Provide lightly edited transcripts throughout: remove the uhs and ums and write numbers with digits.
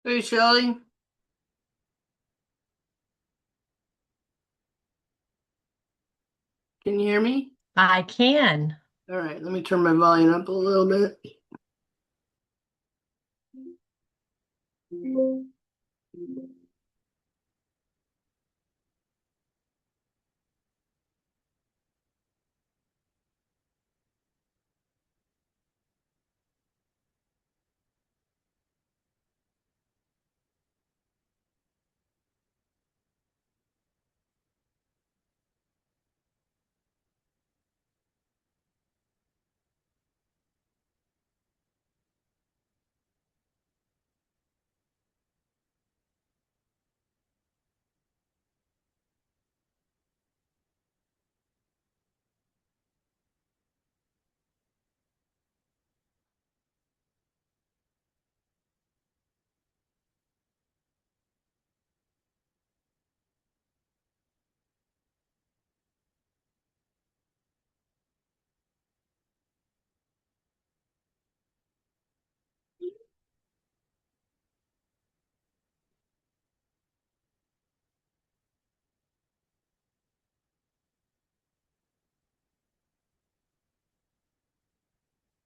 Hey, Shelley, can you hear me? I can. All right, let me turn my volume up a little bit.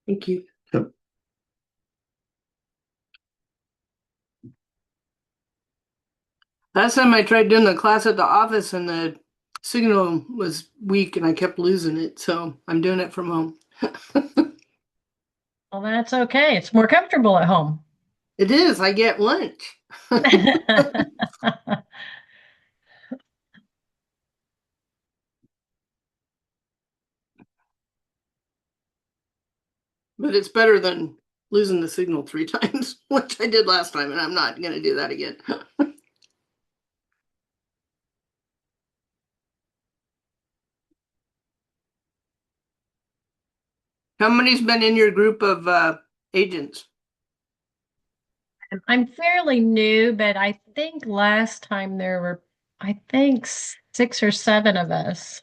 Thank you. Yep. Last time I tried doing the class at the office and the signal was weak and I kept losing it, so I'm doing it from home. Well, that's okay. It's more comfortable at home. It is, I get lunch. But it's better than losing the signal three times, which I did last time, and I'm not going to do that again. How many's been in your group of agents? I'm fairly new, but I think last time there were, I think, 6 or 7 of us.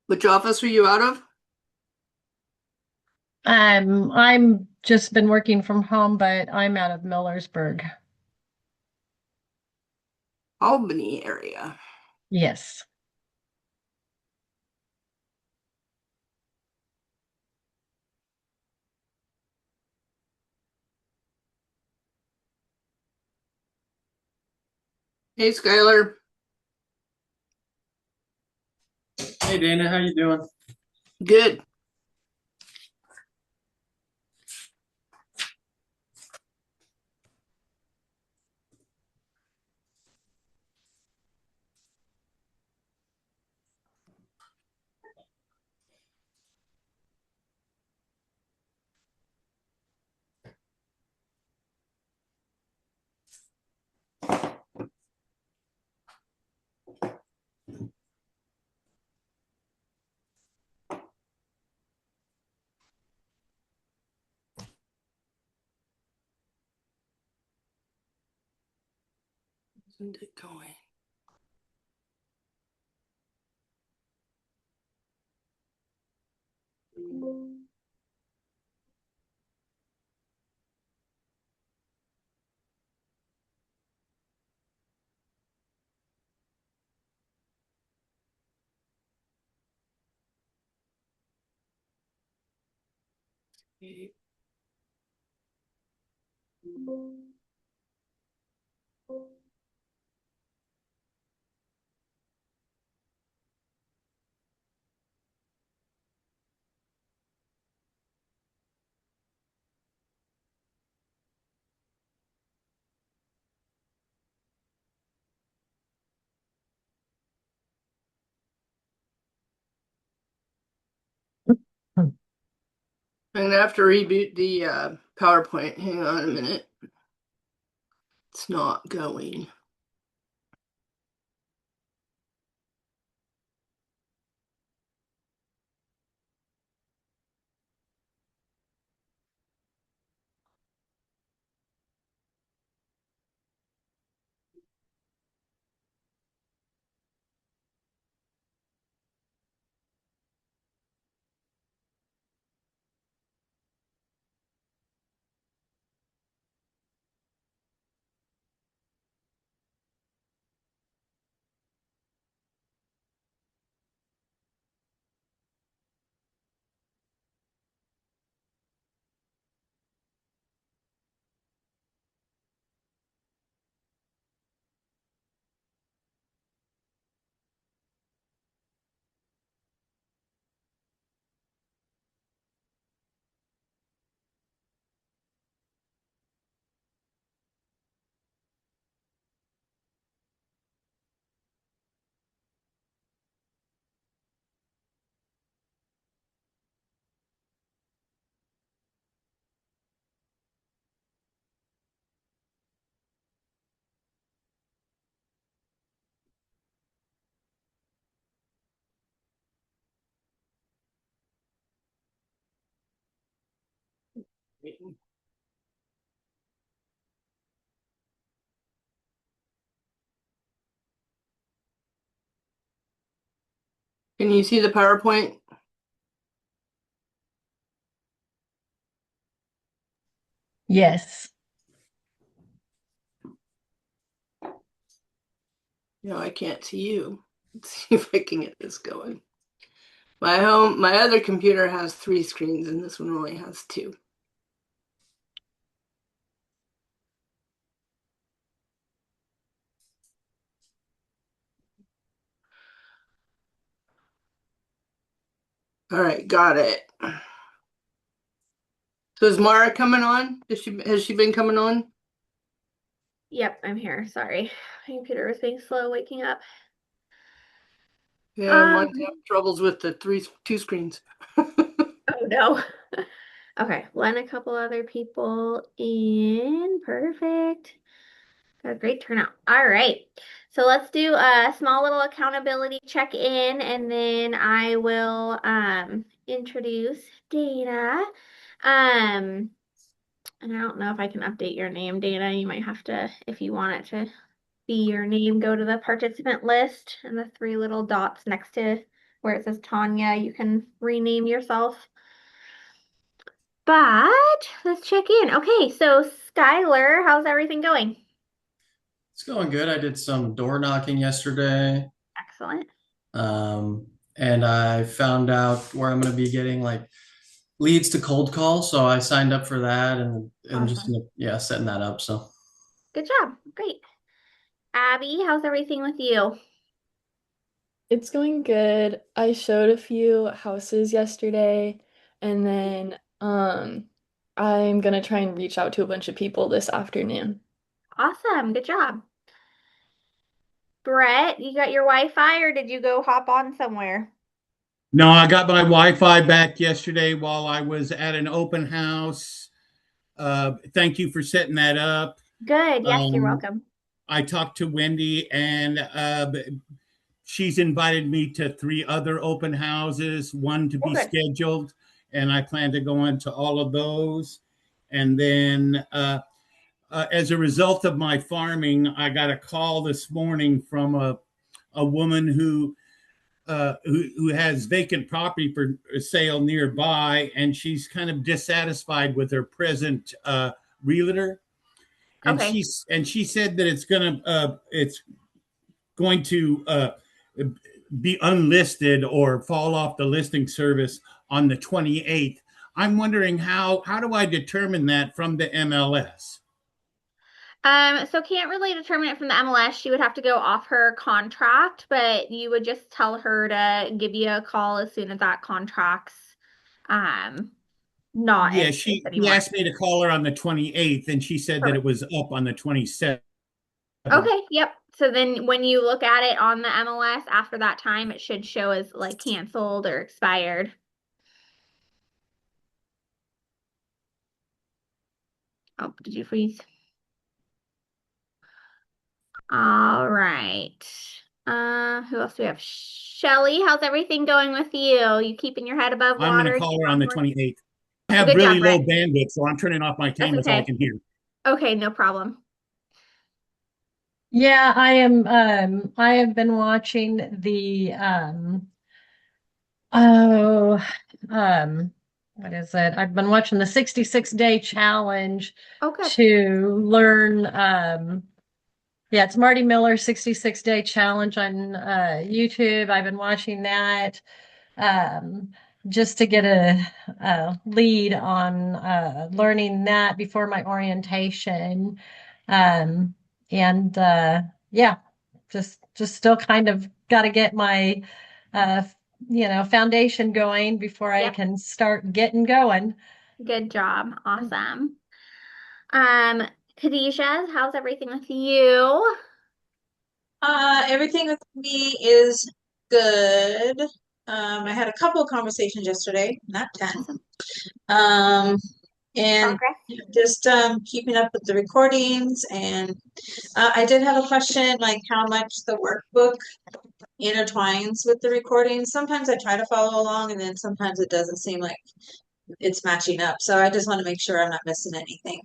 Which office are you out of? I'm just been working from home, but I'm out of Millersburg. Albany area. Yes. Hey, Skylar. Hey Dana, how you doing? Good. Isn't it going? I'm gonna have to reboot the PowerPoint. Hang on a minute. It's not going. Can you see the PowerPoint? Yes. No, I can't see you. Let's see if I can get this going. My other computer has 3 screens and this one only has 2. All right, got it. So is Mara coming on? Has she been coming on? Yep, I'm here. Sorry. My computer was being slow waking up. Yeah, mine's Um, having troubles with the 2 screens. oh no. Okay, let a couple other people in. Perfect. Got a great turnout. All right. So let's do a small little accountability check-in and then I will introduce Dana. And I don't know if I can update your name, Dana. You might have to, if you want it to be your name, go to the participant list and the 3 little dots next to where it says Tanya, you can rename yourself. But let's check in. Okay, so Skylar, how's everything going? It's going good. I did some door knocking yesterday, Excellent. and I found out where I'm going to be getting like leads to cold call. So I signed up for that, and I'm just Awesome. setting that up. So Good job. Great. Abby, how's everything with you? It's going good. I showed a few houses yesterday, and then I'm gonna try and reach out to a bunch of people this afternoon. Awesome. Good job. Brett, you got your Wi-Fi or did you go hop on somewhere? No, I got my Wi-Fi back yesterday while I was at an open house. Thank you for setting that up. Good. Yes, you're Um, welcome. I talked to Wendy, and she's invited me to 3 other open houses, one to Oh, be good. scheduled, and I plan to go into all of those. And then, as a result of my farming, I got a call this morning from a woman who has vacant property for sale nearby, and she's kind of dissatisfied with her present realtor. And Okay. she said that it's going to be unlisted or fall off the listing service on the 28th. I'm wondering how do I determine that from the MLS? So can't really determine it from the MLS. She would have to go off her contract, but you would just tell her to give you a call as soon as that contract's um not in Yeah, place she anymore. asked me to call her on the 28th, and she said that it Perfect. was up on the 27th. Okay, yep. So then when you look at it on the MLS after that time, it should show as like canceled or expired. Oh, did you freeze? All right. Who else do we have? Shelly, how's everything going with you? You keeping your head above I'm going to water? Do call you her have on the more? 28th. I Oh, have good job, really low Brett. bandwidth, so I'm turning off my That's camera so I okay. can hear. Okay, no problem. Yeah, I have been watching the oh what is it? I've been watching the 66-day challenge Oh, good. to learn yeah, it's Marty Miller 66-day challenge on YouTube. I've been watching that um just to get a lead on learning that before my orientation. Um and yeah, just still kind of got to get my uh foundation going before I Yep, can start getting going. good job. Awesome. Um, Khadijah, how's everything with you? Everything with me is good. I had a couple of conversations yesterday, not 10. Awesome. Um, and Progress. just keeping up with the recordings. And I did have a question, like how much the workbook intertwines with the recordings. Sometimes I try to follow along, and then sometimes it doesn't seem like it's matching up. So I just want to make sure I'm not missing anything.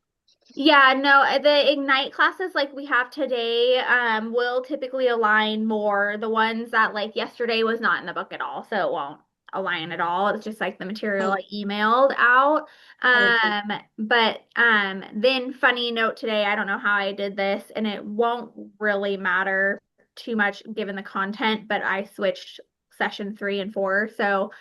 Yeah, no, the Ignite classes like we have today will typically align more. The ones that like yesterday was not in the book at all, so it won't align at all. It's just like the material I emailed out. Okay. But then funny note today, I don't know how I did this, and it won't really matter too much given the content, but I switched session 3 and 4. So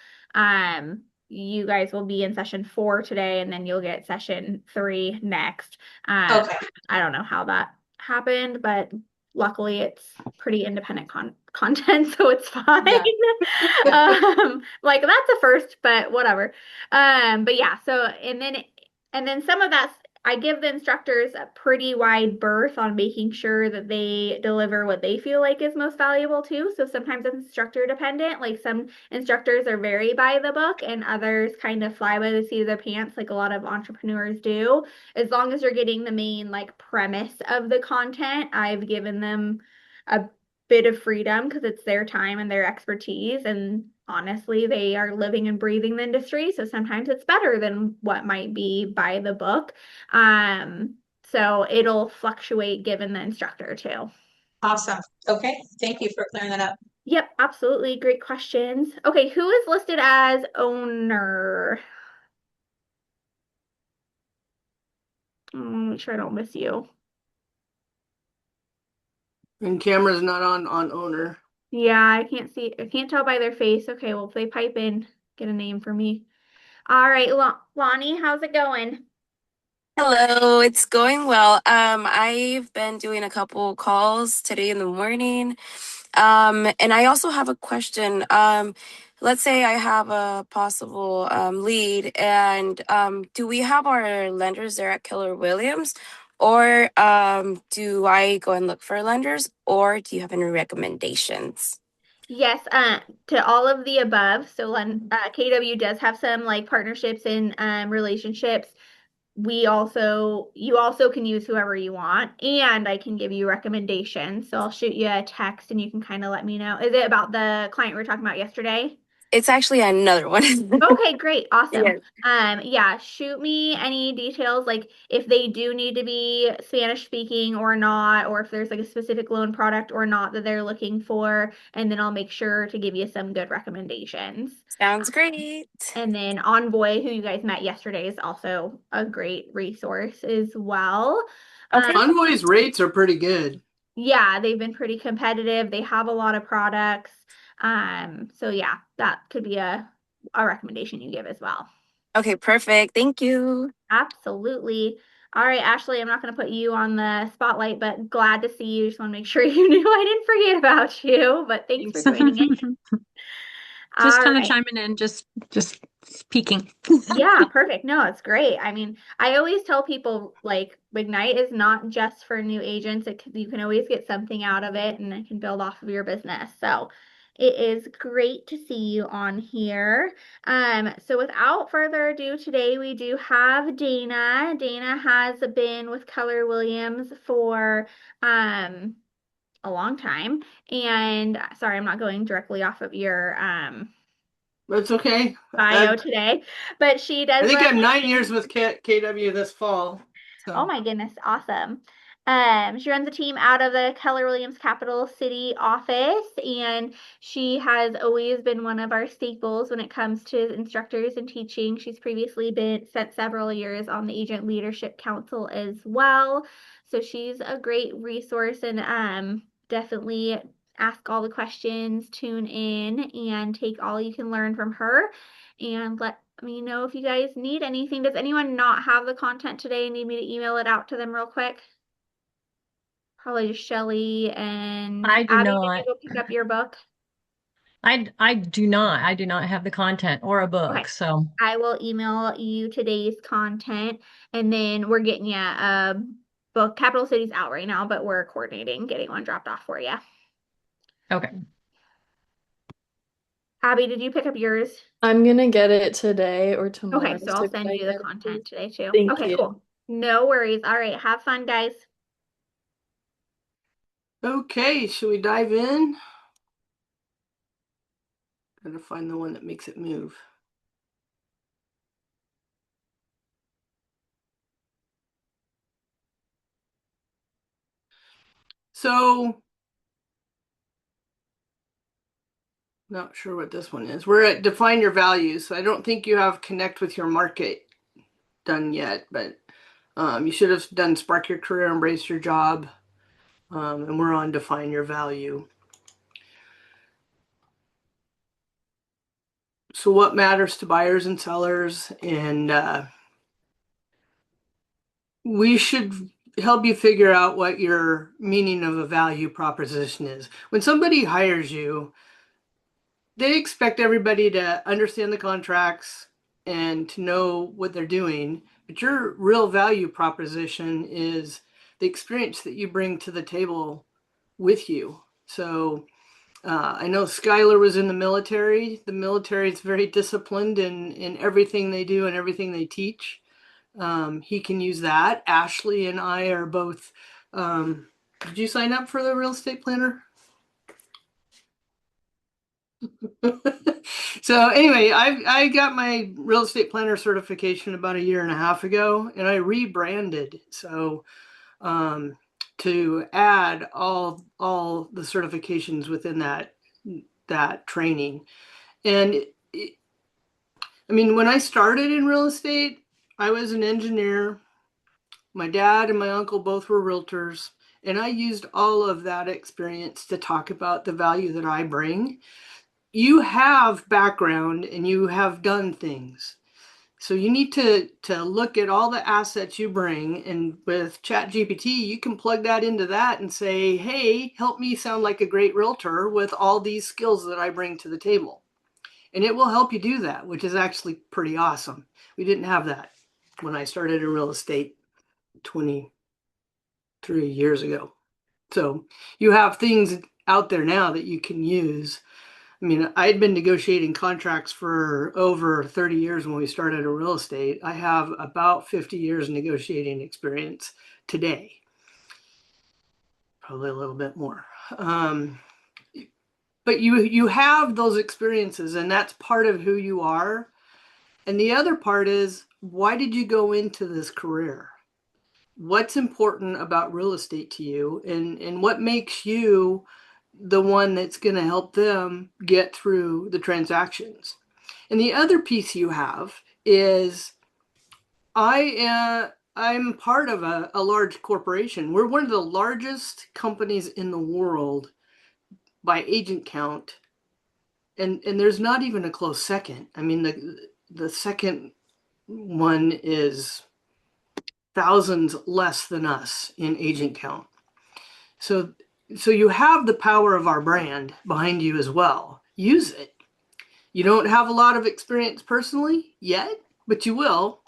you guys will be in session 4 today, and then you'll get session 3 next. Okay. I don't know how that happened, but luckily it's pretty independent content, so it's fine. Like that's a first, but whatever. But yeah, so and then some of that I give the instructors a pretty wide berth on making sure that they deliver what they feel like is most valuable too. So sometimes it's instructor dependent. Like some instructors are very by the book and others kind of fly by the seat of their pants, like a lot of entrepreneurs do. As long as you're getting the main like premise of the content, I've given them a bit of freedom because it's their time and their expertise. And honestly, they are living and breathing the industry. So sometimes it's better than what might be by the book. So it'll fluctuate given the instructor too. Awesome. Okay. Thank you for clearing that up. Yep, absolutely. Great questions. Okay, who is listed as owner? Make sure I don't miss you. And camera's not on owner. Yeah, I can't see. I can't tell by their face. Okay, well, if they pipe in, get a name for me. All right, Lonnie, how's it going? Hello, it's going well. I've been doing a couple calls today in the morning. And I also have a question. Let's say I have a possible lead, and do we have our lenders there at Keller Williams, or do I go and look for lenders, or do you have any recommendations? Yes, to all of the above. So, KW does have some like partnerships and relationships. You also can use whoever you want, and I can give you recommendations. So I'll shoot you a text and you can kind of let me know. Is it about the client we were talking about yesterday? It's actually another one. Okay, great. Awesome. Yes. Yeah, shoot me any details, like if they do need to be Spanish speaking or not, or if there's like a specific loan product or not that they're looking for, and then I'll make sure to give you some good recommendations. Sounds great. And then Envoy, who you guys met yesterday, is also a great resource as well. Okay. Envoy's rates are pretty good. Yeah, they've been pretty competitive. They have a lot of products. So yeah, that could be a recommendation you give as well. Okay, perfect. Thank you. Absolutely. All right, Ashley, I'm not going to put you on the spotlight, but glad to see you. Just want to make sure you knew I didn't forget about you, but thanks for joining in. Just All kind of right. chiming in, just peeking. Yeah, perfect. No, it's great. I mean, I always tell people like Ignite is not just for new agents. You can always get something out of it and it can build off of your business. So it is great to see you on here. So without further ado, today we do have Dana. Dana has been with Keller Williams for a long time. And sorry, I'm not going directly off of your That's okay. bio today, but she does I think run. I'm 9 years with KW this fall. So. Oh my goodness, awesome. She runs a team out of the Keller Williams Capital City office, and she has always been one of our staples when it comes to instructors and teaching. She's previously spent several years on the Agent Leadership Council as well. So she's a great resource, and definitely ask all the questions, tune in, and take all you can learn from her. And let me know if you guys need anything. Does anyone not have the content today and need me to email it out to them real quick? Probably just Shelly and I do Abby. Did not. you go pick up your book? I do not. I do not have the content or a book. Okay. So I will email you today's content, and then we're getting you a book. Capital City's out right now, but we're coordinating getting one dropped off for you. okay. Abby, did you pick up yours? I'm gonna get it today or tomorrow. Okay, so I'll if send I you the get it. content today too. Thank Okay, you. cool. No worries. All right, have fun, guys. Okay, should we dive in? Gotta find the one that makes it move. So, not sure what this one is. We're at define your values. So I don't think you have connect with your market done yet, but you should have done spark your career, embrace your job. And we're on define your value. So what matters to buyers and sellers, and we should help you figure out what your meaning of a value proposition is. When somebody hires you, they expect everybody to understand the contracts and to know what they're doing, but your real value proposition is the experience that you bring to the table with you. So I know Skylar was in the military. The military is very disciplined in everything they do and everything they teach. He can use that. Ashley and I are both. Did you sign up for the real estate planner? So anyway, I got my real estate planner certification about a year and a half ago, and I rebranded. So to add all the certifications within that training. And I mean, when I started in real estate, I was an engineer. My dad and my uncle both were realtors, and I used all of that experience to talk about the value that I bring. You have background and you have done things. So you need to look at all the assets you bring, and with ChatGPT, you can plug that into that and say, hey, help me sound like a great realtor with all these skills that I bring to the table. And it will help you do that, which is actually pretty awesome. We didn't have that when I started in real estate 23 years ago. So you have things out there now that you can use. I mean, I had been negotiating contracts for over 30 years when we started in real estate. I have about 50 years negotiating experience today, probably a little bit more. But you have those experiences, and that's part of who you are. And the other part is, why did you go into this career? What's important about real estate to you, and what makes you the one that's going to help them get through the transactions? And the other piece you have is I'm part of a large corporation. We're one of the largest companies in the world by agent count, and there's not even a close second. I mean, the second one is thousands less than us in agent count. So you have the power of our brand behind you as well. Use it. You don't have a lot of experience personally yet, but you will.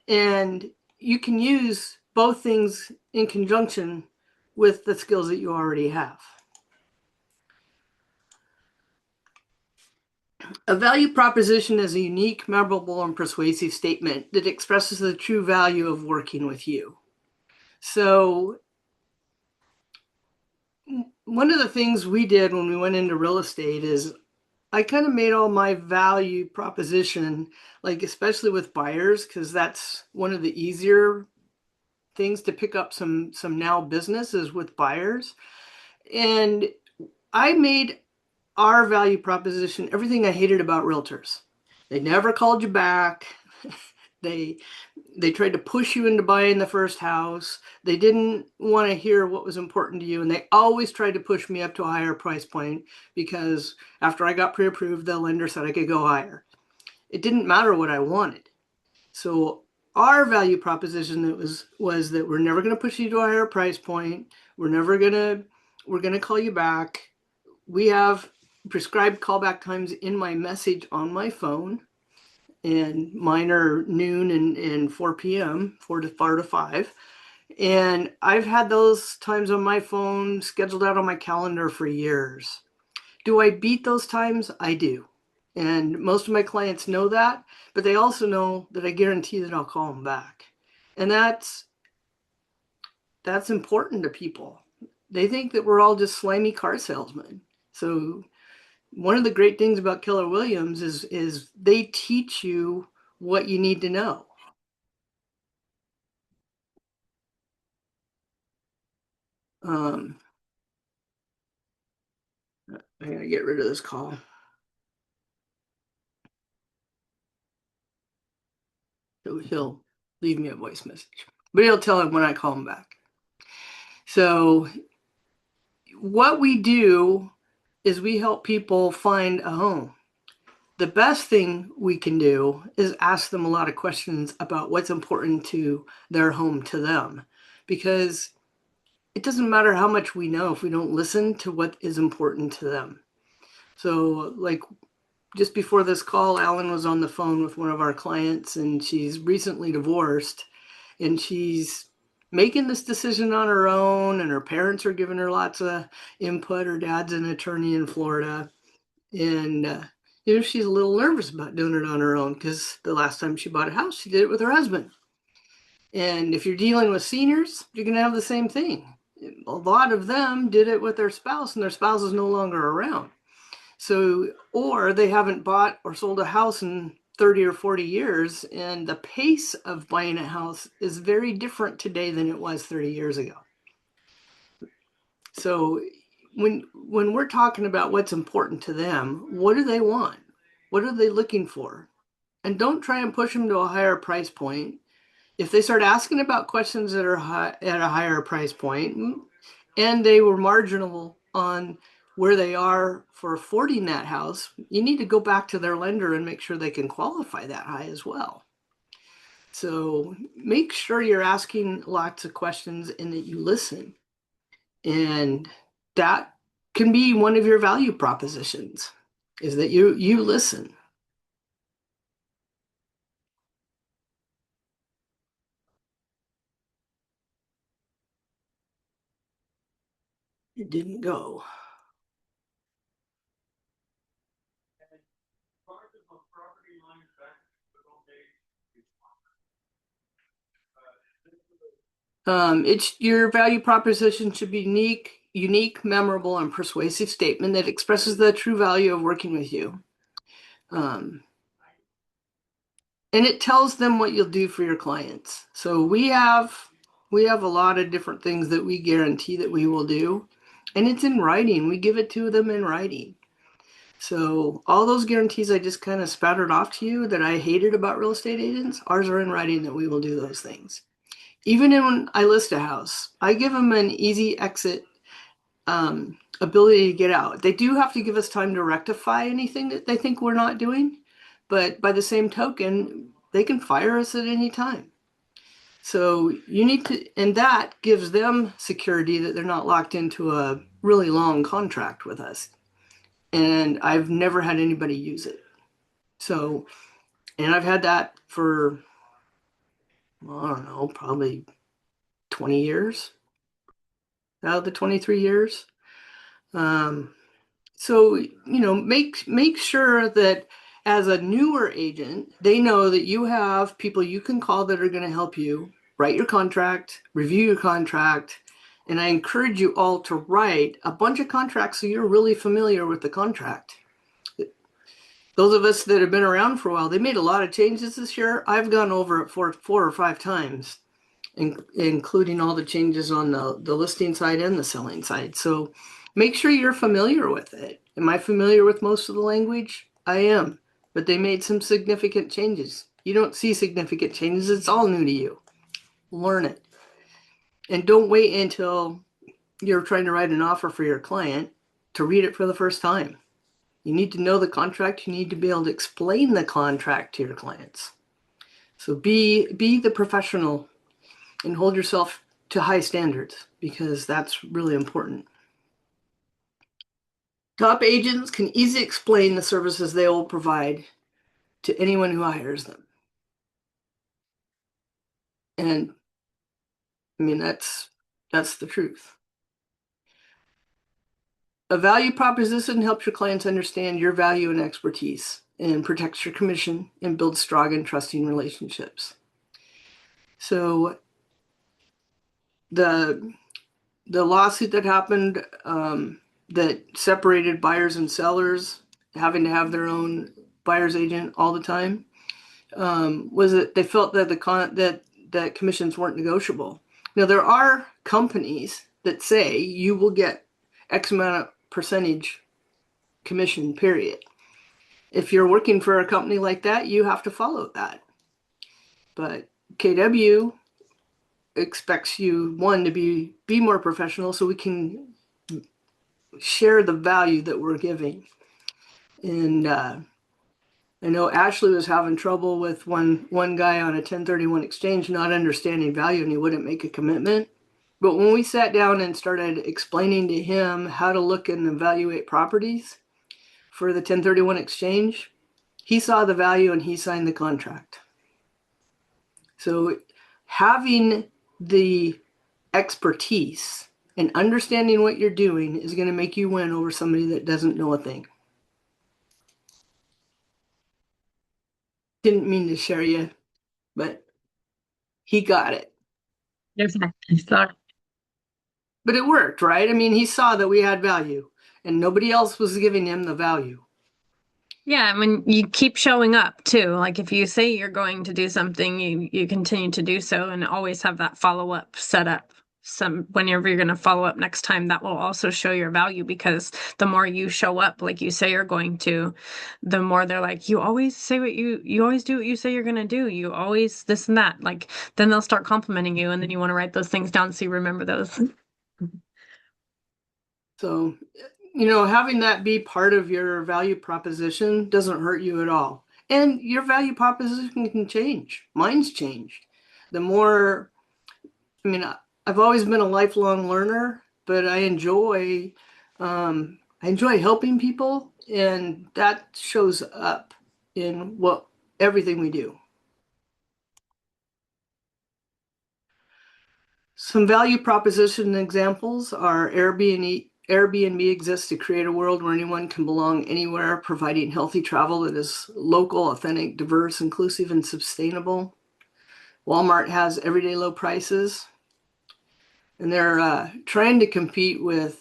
And you can use both things in conjunction with the skills that you already have. A value proposition is a unique, memorable, and persuasive statement that expresses the true value of working with you. So one of the things we did when we went into real estate is I kind of made all my value proposition, like especially with buyers, because that's one of the easier things to pick up some now businesses with buyers. And I made our value proposition everything I hated about realtors. They never called you back. They tried to push you into buying the first house. They didn't want to hear what was important to you. And they always tried to push me up to a higher price point because after I got pre-approved, the lender said I could go higher. It didn't matter what I wanted. So our value proposition was that we're never going to push you to a higher price point. We're going to call you back. We have prescribed callback times in my message on my phone. And mine are noon and 4 p.m., 4 to 5. And I've had those times on my phone scheduled out on my calendar for years. Do I beat those times? I do. And most of my clients know that, but they also know that I guarantee that I'll call them back. And that's important to people. They think that we're all just slimy car salesmen. So one of the great things about Keller Williams is they teach you what you need to know. I'm gonna get rid of this call. He'll leave me a voice message, but he'll tell him when I call him back. So what we do is we help people find a home. The best thing we can do is ask them a lot of questions about what's important to their home, to them, because it doesn't matter how much we know if we don't listen to what is important to them. So like just before this call, Alan was on the phone with one of our clients, and she's recently divorced, and she's making this decision on her own, and her parents are giving her lots of input. Her dad's an attorney in Florida, and she's a little nervous about doing it on her own because the last time she bought a house, she did it with her husband. And if you're dealing with seniors, you're going to have the same thing. A lot of them did it with their spouse, and their spouse is no longer around. So, or they haven't bought or sold a house in 30 or 40 years, and the pace of buying a house is very different today than it was 30 years ago. So when we're talking about what's important to them, what do they want? What are they looking for? And don't try and push them to a higher price point. If they start asking about questions that are at a higher price point, and they were marginal on where they are for affording that house, you need to go back to their lender and make sure they can qualify that high as well. So make sure you're asking lots of questions and that you listen. And that can be one of your value propositions, is that you listen. It didn't go. It's your value proposition should be unique, memorable, and persuasive statement that expresses the true value of working with you. And it tells them what you'll do for your clients. So we have a lot of different things that we guarantee that we will do, and it's in writing. We give it to them in writing. So all those guarantees I just kind of spattered off to you that I hated about real estate agents, ours are in writing that we will do those things. Even when I list a house, I give them an easy exit ability to get out. They do have to give us time to rectify anything that they think we're not doing, but by the same token, they can fire us at any time. So you need to, and that gives them security that they're not locked into a really long contract with us. And I've never had anybody use it. So, and I've had that for, I don't know, probably 20 years out of the 23 years. So, make sure that as a newer agent, they know that you have people you can call that are going to help you write your contract, review your contract. And I encourage you all to write a bunch of contracts so you're really familiar with the contract. Those of us that have been around for a while, they made a lot of changes this year. I've gone over it four or five times, including all the changes on the listing side and the selling side. So make sure you're familiar with it. Am I familiar with most of the language? I am, but they made some significant changes. You don't see significant changes. It's all new to you. Learn it. And don't wait until you're trying to write an offer for your client to read it for the first time. You need to know the contract. You need to be able to explain the contract to your clients. So be the professional and hold yourself to high standards, because that's really important. Top agents can easily explain the services they will provide to anyone who hires them. And I mean, that's the truth. A value proposition helps your clients understand your value and expertise, and protects your commission and builds strong and trusting relationships. So the lawsuit that happened that separated buyers and sellers having to have their own buyer's agent all the time was that they felt that that commissions weren't negotiable. Now, there are companies that say you will get X amount of percentage commission, period. If you're working for a company like that, you have to follow that. But KW expects you, one, to be more professional so we can share the value that we're giving. And I know Ashley was having trouble with one guy on a 1031 exchange not understanding value, and he wouldn't make a commitment. But when we sat down and started explaining to him how to look and evaluate properties for the 1031 exchange, he saw the value and he signed the contract. So having the expertise and understanding what you're doing is going to make you win over somebody that doesn't know a thing. Didn't mean to share you, but he got it. Yes, I saw it. But it worked, right? I mean, he saw that we had value and nobody else was giving him the value. Yeah, I mean, you keep showing up too. Like if you say you're going to do something, you continue to do so, and always have that follow up set up. Whenever you're going to follow up next time, that will also show your value, because the more you show up like you say you're going to, the more they're like, you always say what you always do what you say you're going to do. You always this and that. Like then they'll start complimenting you, and then you want to write those things down so you remember those. So, you know, having that be part of your value proposition doesn't hurt you at all. And your value proposition can change. Mine's changed. The more, I mean, I've always been a lifelong learner, but I enjoy helping people, and that shows up in everything we do. Some value proposition examples are Airbnb exists to create a world where anyone can belong anywhere, providing healthy travel that is local, authentic, diverse, inclusive, and sustainable. Walmart has everyday low prices, and they're trying to compete with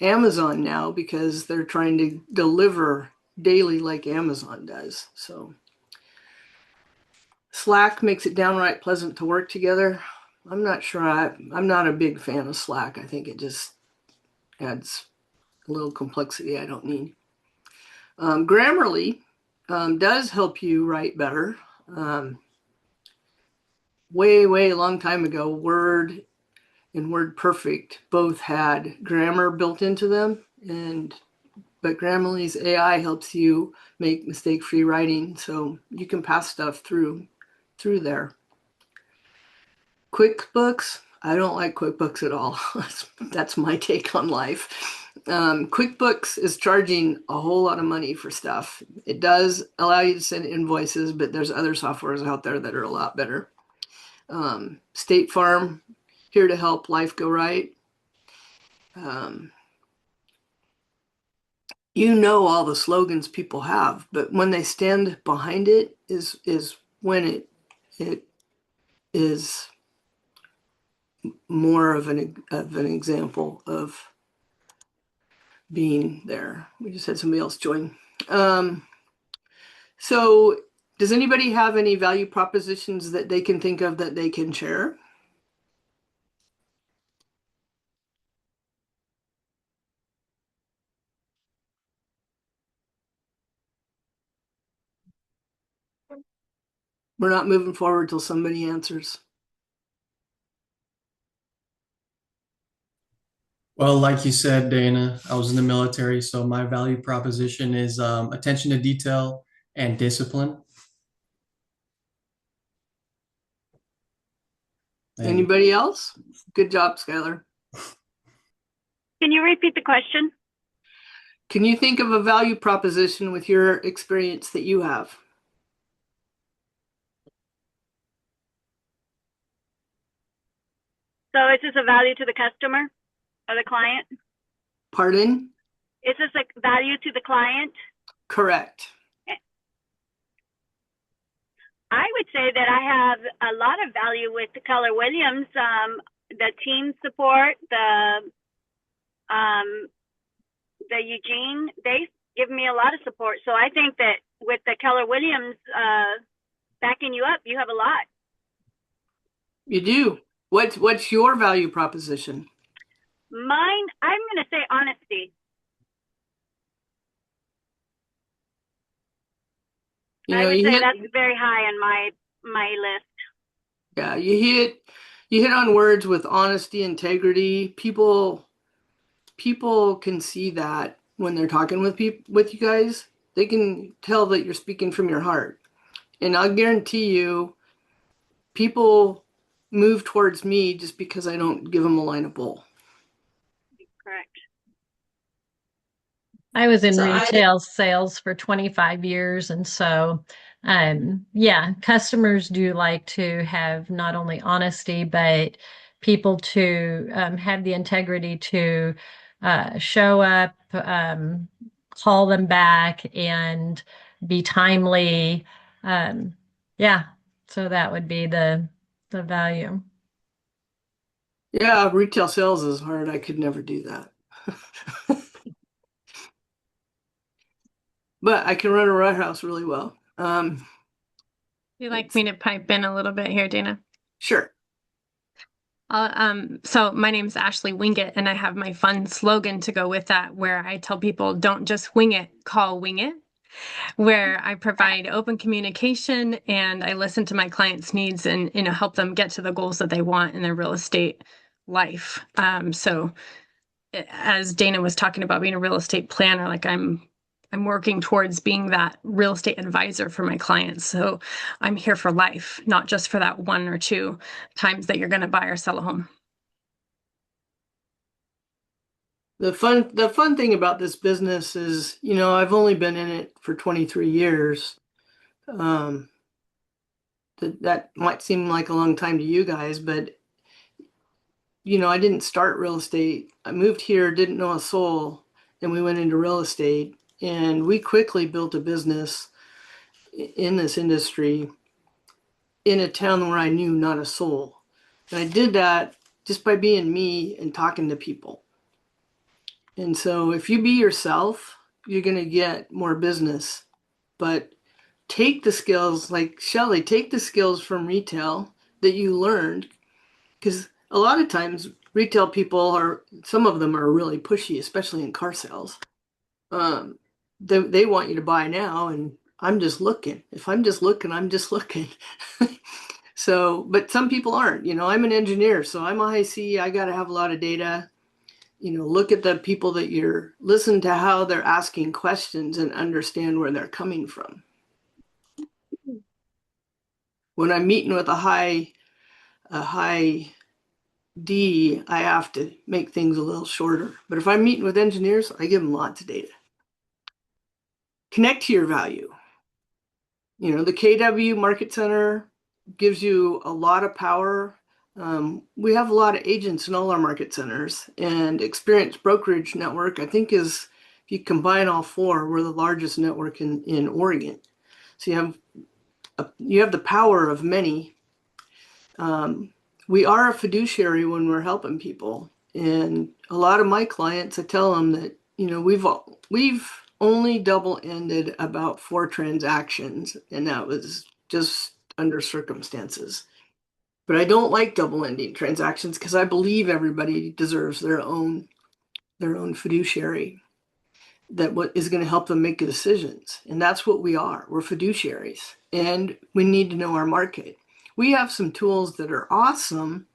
Amazon now because they're trying to deliver daily like Amazon does. So Slack makes it downright pleasant to work together. I'm not sure. I'm not a big fan of Slack. I think it just adds a little complexity I don't need. Grammarly does help you write better. Way a long time ago, Word and WordPerfect both had grammar built into them, but Grammarly's AI helps you make mistake-free writing, so you can pass stuff through there. QuickBooks, I don't like QuickBooks at all. That's my take on life. QuickBooks is charging a whole lot of money for stuff. It does allow you to send invoices, but there's other softwares out there that are a lot better. State Farm, here to help life go right. You know all the slogans people have, but when they stand behind it is when it is more of an example of being there. We just had somebody else join. So does anybody have any value propositions that they can think of that they can share? We're not moving forward till somebody answers. Well, like you said, Dana, I was in the military, so my value proposition is attention to detail and discipline. And Anybody else? Good job, Skylar. Can you repeat the question? Can you think of a value proposition with your experience that you have? So is this a value to the customer or the client? Pardon? Is this a value to the client? Correct. I would say that I have a lot of value with the Keller Williams, the team support, the Eugene, they give me a lot of support. So I think that with the Keller Williams backing you up, you have a lot. You do. What's your value proposition? Mine, I'm going to say honesty. You I know, would you say hit, that's very high on my list. yeah, you hit on words with honesty, integrity. People can see that when they're talking with with you guys. They can tell that you're speaking from your heart. And I'll guarantee you, people move towards me just because I don't give them a line of bull. Correct. I was in So retail sales for 25 years, and so yeah, customers do like to have not only honesty, but people to have the integrity to show up, call them back, and be timely. Um, yeah, so that would be the value. Yeah, retail sales is hard. I could never do that. But I can run a warehouse really well. You like me to pipe in a little bit here, Dana? Sure. So my name is Ashley Wingett, and I have my fun slogan to go with that, where I tell people, don't just wing it, call wing it, where I provide open communication and I listen to my clients' needs and, help them get to the goals that they want in their real estate life. So as Dana was talking about being a real estate planner, like I'm working towards being that real estate advisor for my clients. So I'm here for life, not just for that 1 or 2 times that you're going to buy or sell a home. The fun thing about this business is, I've only been in it for 23 years. That might seem like a long time to you guys, but I didn't start real estate. I moved here, didn't know a soul, and we went into real estate, and we quickly built a business in this industry in a town where I knew not a soul. And I did that just by being me and talking to people. And so if you be yourself, you're going to get more business. But take the skills, like Shelly, take the skills from retail that you learned, because a lot of times retail people some of them are really pushy, especially in car sales. They want you to buy now, and I'm just looking. If I'm just looking, I'm just looking. So, but some people aren't. I'm an engineer, so I'm a high C. I got to have a lot of data. Look at the people that listen to how they're asking questions and understand where they're coming from. When I'm meeting with a high D, I have to make things a little shorter. But if I'm meeting with engineers, I give them lots of data. Connect to your value. The KW Market Center gives you a lot of power. We have a lot of agents in all our market centers, and Experience Brokerage Network, I think, if you combine all 4, we're the largest network in Oregon. So you have the power of many. We are a fiduciary when we're helping people, and a lot of my clients, I tell them that we've only double-ended about 4 transactions, and that was just under circumstances. But I don't like double-ending transactions because I believe everybody deserves their own fiduciary that is going to help them make decisions. And that's what we are. We're fiduciaries, and we need to know our market. We have some tools that are awesome.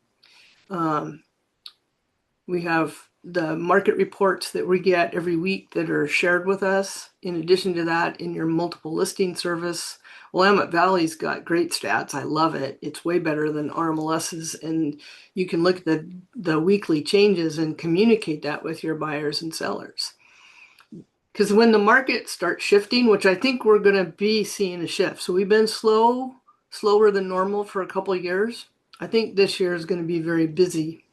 We have the market reports that we get every week that are shared with us. In addition to that, in your multiple listing service, Willamette Valley's got great stats. I love it. It's way better than RMLS's, and you can look at the weekly changes and communicate that with your buyers and sellers. Because when the market starts shifting, which I think we're going to be seeing a shift. So we've been slower than normal for a couple of years. I think this year is going to be very busy,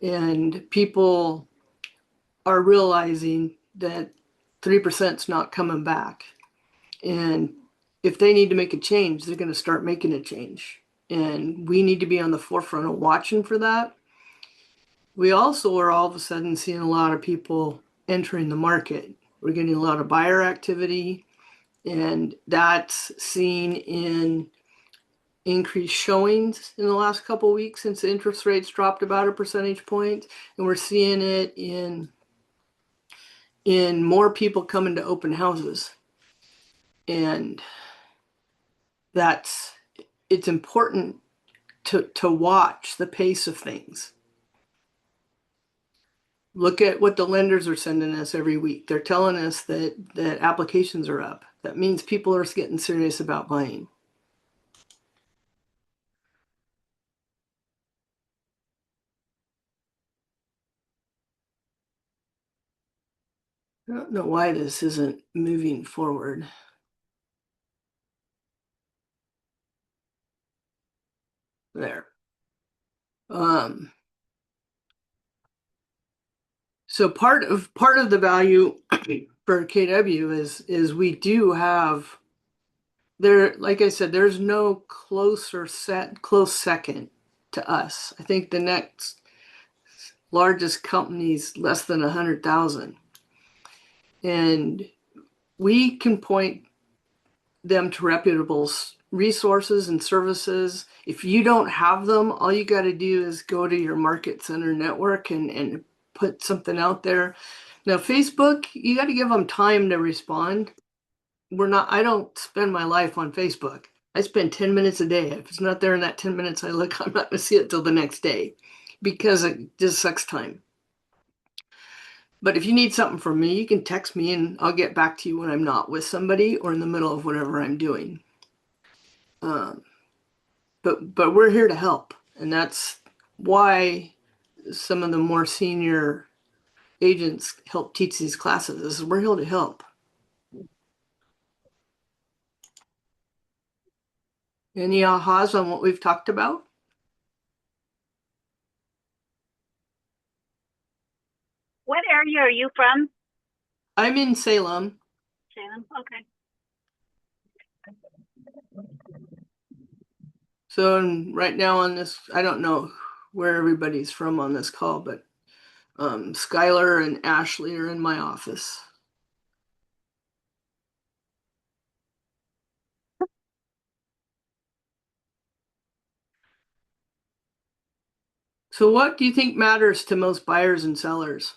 and people are realizing that 3% is not coming back. And if they need to make a change, they're going to start making a change. And we need to be on the forefront of watching for that. We also are all of a sudden seeing a lot of people entering the market. We're getting a lot of buyer activity, and that's seen in increased showings in the last couple of weeks since the interest rates dropped about a percentage point. And we're seeing it in more people coming to open houses. And it's important to watch the pace of things. Look at what the lenders are sending us every week. They're telling us that applications are up. That means people are getting serious about buying. I don't know why this isn't moving forward. There. So part of the value for KW is we do have there, like I said, there's no close second to us. I think the next largest company's less than 100,000. And we can point them to reputable resources and services. If you don't have them, all you got to do is go to your market center network and put something out there. Now, Facebook, you got to give them time to respond. I don't spend my life on Facebook. I spend 10 minutes a day. If it's not there in that 10 minutes I look, I'm not going to see it till the next day because it just sucks time. But if you need something from me, you can text me and I'll get back to you when I'm not with somebody or in the middle of whatever I'm doing. But we're here to help. And that's why some of the more senior agents help teach these classes. Is we're here to help. Any ahas on what we've talked about? What area are you from? I'm in Salem. Salem. Okay. So right now on this, I don't know where everybody's from on this call, but Skylar and Ashley are in my office. So what do you think matters to most buyers and sellers?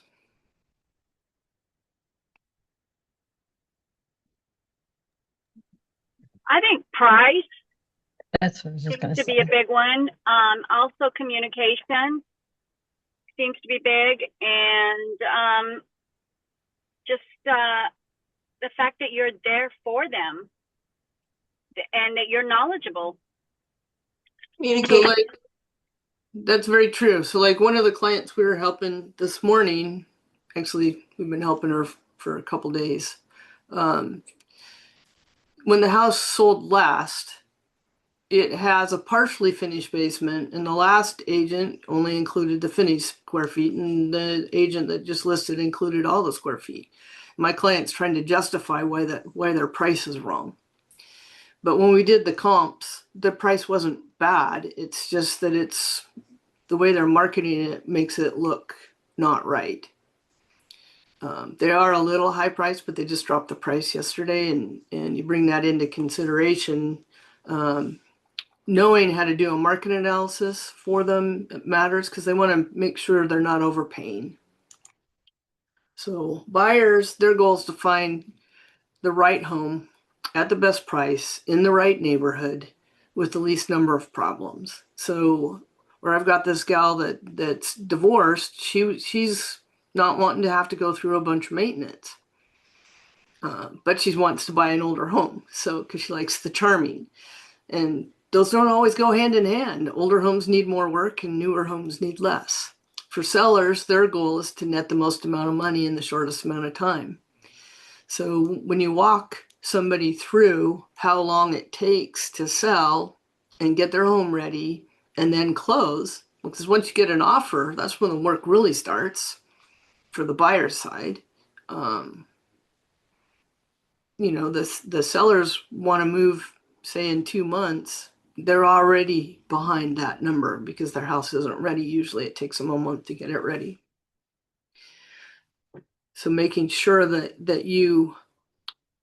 I think price That's what I was just going seems to to be a say. big one. Also communication seems to be big, and just the fact that you're there for them and that you're knowledgeable. So like, that's very true. So like one of the clients we were helping this morning, actually we've been helping her for a couple days. When the house sold last, it has a partially finished basement, and the last agent only included the finished square feet, and the agent that just listed included all the square feet. My client's trying to justify why their price is wrong. But when we did the comps, the price wasn't bad. It's just that it's the way they're marketing it makes it look not right. They are a little high priced, but they just dropped the price yesterday, and you bring that into consideration. Knowing how to do a market analysis for them matters because they want to make sure they're not overpaying. So buyers, their goal is to find the right home at the best price in the right neighborhood with the least number of problems. So where I've got this gal that's divorced, she's not wanting to have to go through a bunch of maintenance. But she wants to buy an older home, so because she likes the charming. And those don't always go hand in hand. Older homes need more work and newer homes need less. For sellers, their goal is to net the most amount of money in the shortest amount of time. So when you walk somebody through how long it takes to sell and get their home ready and then close, because once you get an offer, that's when the work really starts for the buyer's side. The sellers want to move, say, in 2 months. They're already behind that number because their house isn't ready. Usually it takes them a month to get it ready. So making sure that you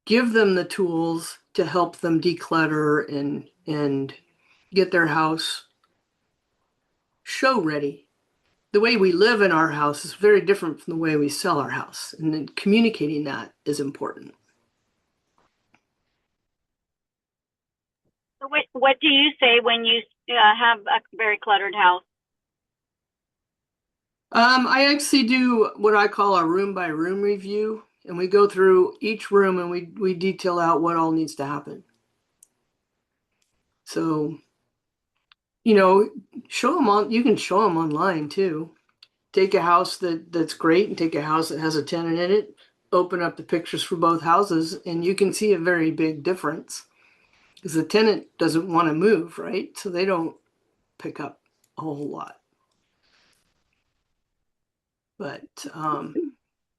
give them the tools to help them declutter and get their house show ready. The way we live in our house is very different from the way we sell our house, and then communicating that is important. What do you say when you have a very cluttered house? I actually do what I call a room by room review, and we go through each room and we detail out what all needs to happen. So, show them on. You can show them online too. Take a house that's great and take a house that has a tenant in it. Open up the pictures for both houses, and you can see a very big difference because the tenant doesn't want to move, right? So they don't pick up a whole lot. But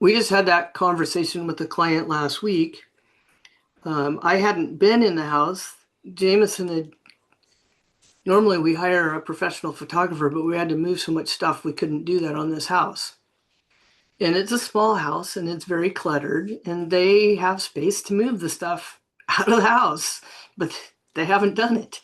we just had that conversation with the client last week. I hadn't been in the house. Jameson had, normally we hire a professional photographer, but we had to move so much stuff we couldn't do that on this house. And it's a small house and it's very cluttered, and they have space to move the stuff out of the house, but they haven't done it.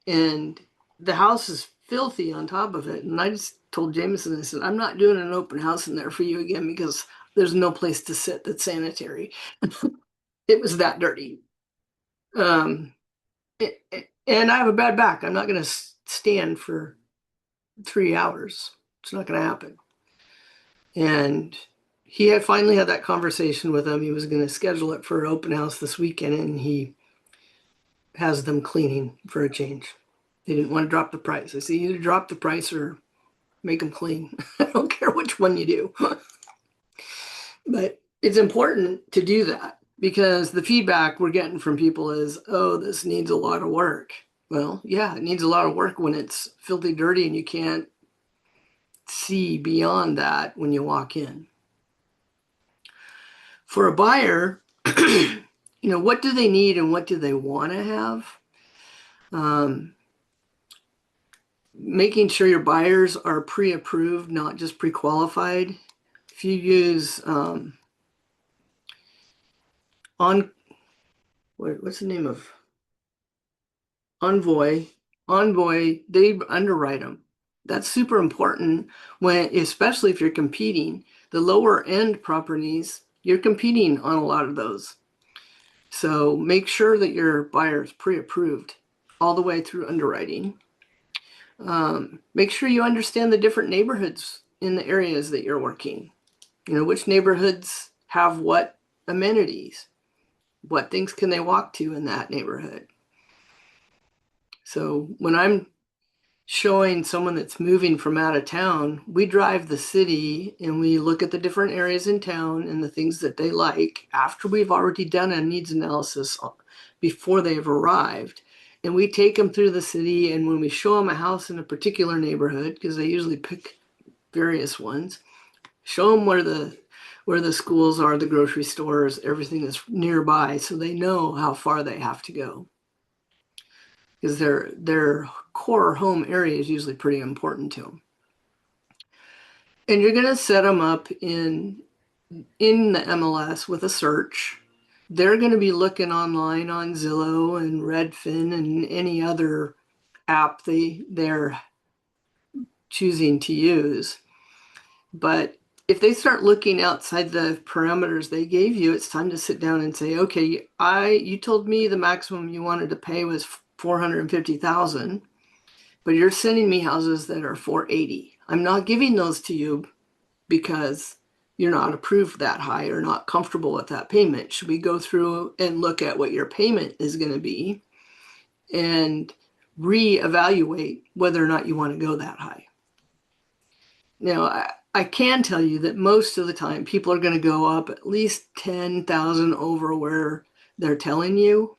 And the house is filthy on top of it. And I just told Jameson, I said, I'm not doing an open house in there for you again because there's no place to sit that's sanitary. It was that dirty. And I have a bad back. I'm not going to stand for 3 hours. It's not going to happen. And he had finally had that conversation with them. He was going to schedule it for an open house this weekend, and he has them cleaning for a change. They didn't want to drop the price. I said, either drop the price or make them clean. I don't care which one you do. But it's important to do that because the feedback we're getting from people is, oh, this needs a lot of work. Well, yeah, it needs a lot of work when it's filthy dirty and you can't see beyond that when you walk in. For a buyer, what do they need and what do they want to have? Making sure your buyers are pre-approved, not just pre-qualified. If you use what's the name of Envoy, they underwrite them. That's super important especially if you're competing. The lower end properties, you're competing on a lot of those. So make sure that your buyer is pre-approved all the way through underwriting. Make sure you understand the different neighborhoods in the areas that you're working. Which neighborhoods have what amenities, what things can they walk to in that neighborhood. So when I'm showing someone that's moving from out of town, we drive the city and we look at the different areas in town and the things that they like after we've already done a needs analysis before they've arrived. And we take them through the city, and when we show them a house in a particular neighborhood, because they usually pick various ones, show them where the schools are, the grocery stores, everything that's nearby, so they know how far they have to go. Because their core home area is usually pretty important to them. And you're going to set them up in the MLS with a search. They're going to be looking online on Zillow and Redfin and any other app they're choosing to use. But if they start looking outside the parameters they gave you, it's time to sit down and say, okay, you told me the maximum you wanted to pay was $450,000, but you're sending me houses that are $480,000. I'm not giving those to you because you're not approved that high or not comfortable with that payment. Should we go through and look at what your payment is going to be and reevaluate whether or not you want to go that high? Now, I can tell you that most of the time people are going to go up at least 10,000 over where they're telling you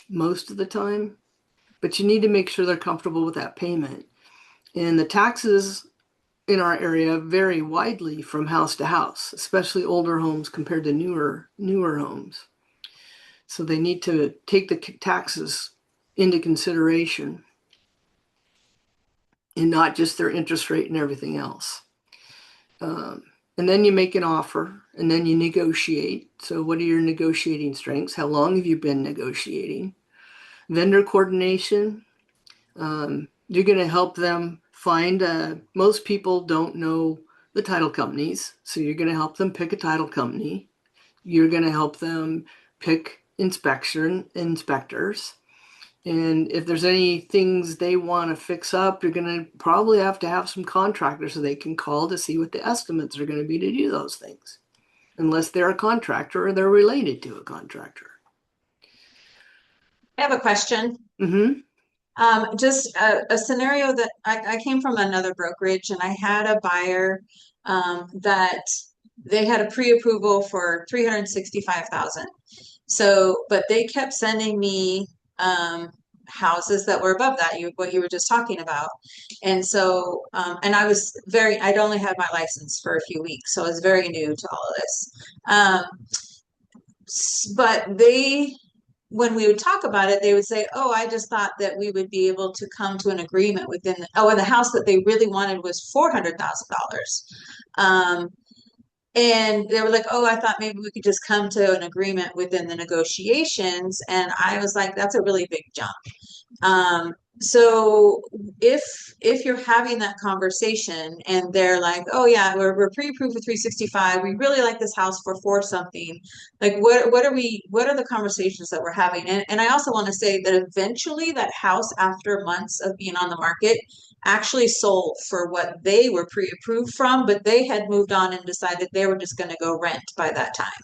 most of the time, but you need to make sure they're comfortable with that payment. And the taxes in our area vary widely from house to house, especially older homes compared to newer homes. So they need to take the taxes into consideration and not just their interest rate and everything else. And then you make an offer and then you negotiate. So what are your negotiating strengths? How long have you been negotiating? Vendor coordination. You're going to help them find, most people don't know the title companies. So you're going to help them pick a title company. You're going to help them pick inspectors. And if there's any things they want to fix up, you're going to probably have to have some contractors so they can call to see what the estimates are going to be to do those things. Unless they're a contractor or they're related to a contractor. I have a question. Mm-hmm. Just a scenario that I came from another brokerage and I had a buyer that they had a pre-approval for 365,000. So, but they kept sending me houses that were above that, what you were just talking about. And so, and I'd only had my license for a few weeks, so I was very new to all of this. But when we would talk about it, they would say, "Oh, I just thought that we would be able to come to an agreement within." And the house that they really wanted was $400,000. And they were like, "Oh, I thought maybe we could just come to an agreement within the negotiations." And I was like, "That's a really big jump." So if you're having that conversation and they're like, "Oh yeah, we're pre-approved for 365. We really like this house for four something." Like what are the conversations that we're having? And I also want to say that eventually that house, after months of being on the market, actually sold for what they were pre-approved from, but they had moved on and decided they were just going to go rent by that time.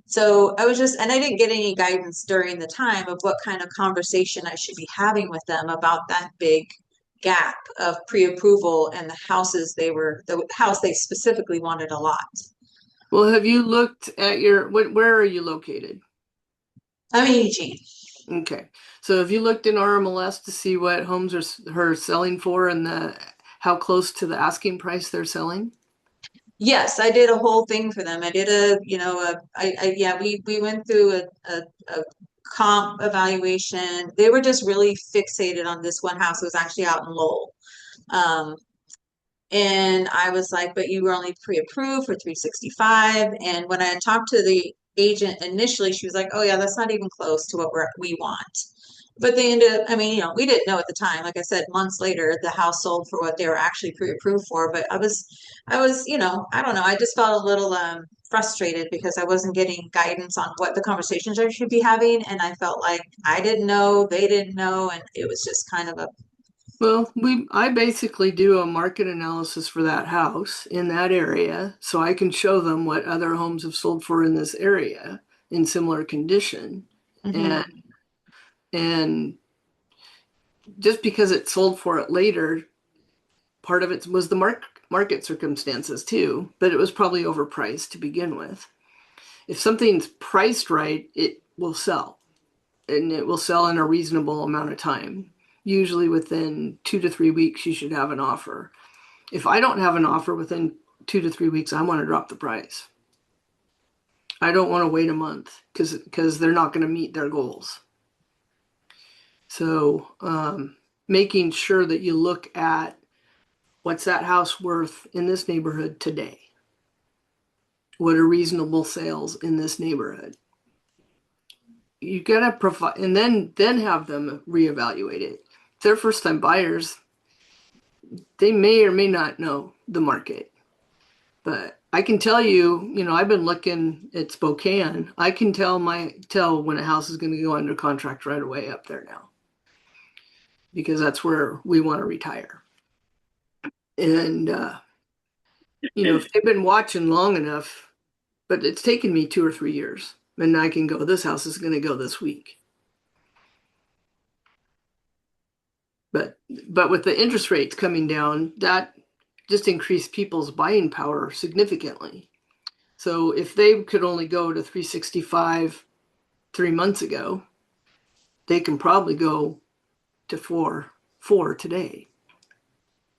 So I didn't get any guidance during the time of what kind of conversation I should be having with them about that big gap of pre-approval and the house they specifically wanted a lot. Well, have you looked at where are you located? I'm in Eugene. Okay. So have you looked in RMLS to see what homes are selling for and how close to the asking price they're selling? Yes, I did a whole thing for them. I did we went through a comp evaluation. They were just really fixated on this one house. It was actually out in Lowell. And I was like, "But you were only pre-approved for 365." And when I had talked to the agent initially, she was like, "Oh yeah, that's not even close to what we want." But they ended up, I mean, we didn't know at the time. Like I said, months later, the house sold for what they were actually pre-approved for. But I was, I don't know. I just felt a little frustrated because I wasn't getting guidance on what the conversations I should be having. And I felt like I didn't know, they didn't know. And it was just kind of Well, I basically do a market analysis for that house in that area, so I can show them what other homes have sold for in this area in similar condition. And just because it sold for it later, part of it was the market circumstances too, but it was probably overpriced to begin with. If something's priced right, it will sell, and it will sell in a reasonable amount of time. Usually within 2 to 3 weeks, you should have an offer. If I don't have an offer within 2 to 3 weeks, I want to drop the price. I don't want to wait a month because they're not going to meet their goals. So making sure that you look at what's that house worth in this neighborhood today? What are reasonable sales in this neighborhood? You gotta provide, and then have them reevaluate it. If they're first-time buyers, they may or may not know the market. But I can tell you, I've been looking at Spokane. I can tell when a house is going to go under contract right away up there now, because that's where we want to retire. And if they've been watching long enough, but it's taken me 2 or 3 years, and I can go, this house is going to go this week. But with the interest rates coming down, that just increased people's buying power significantly. So if they could only go to 365 3 months ago, they can probably go to four today.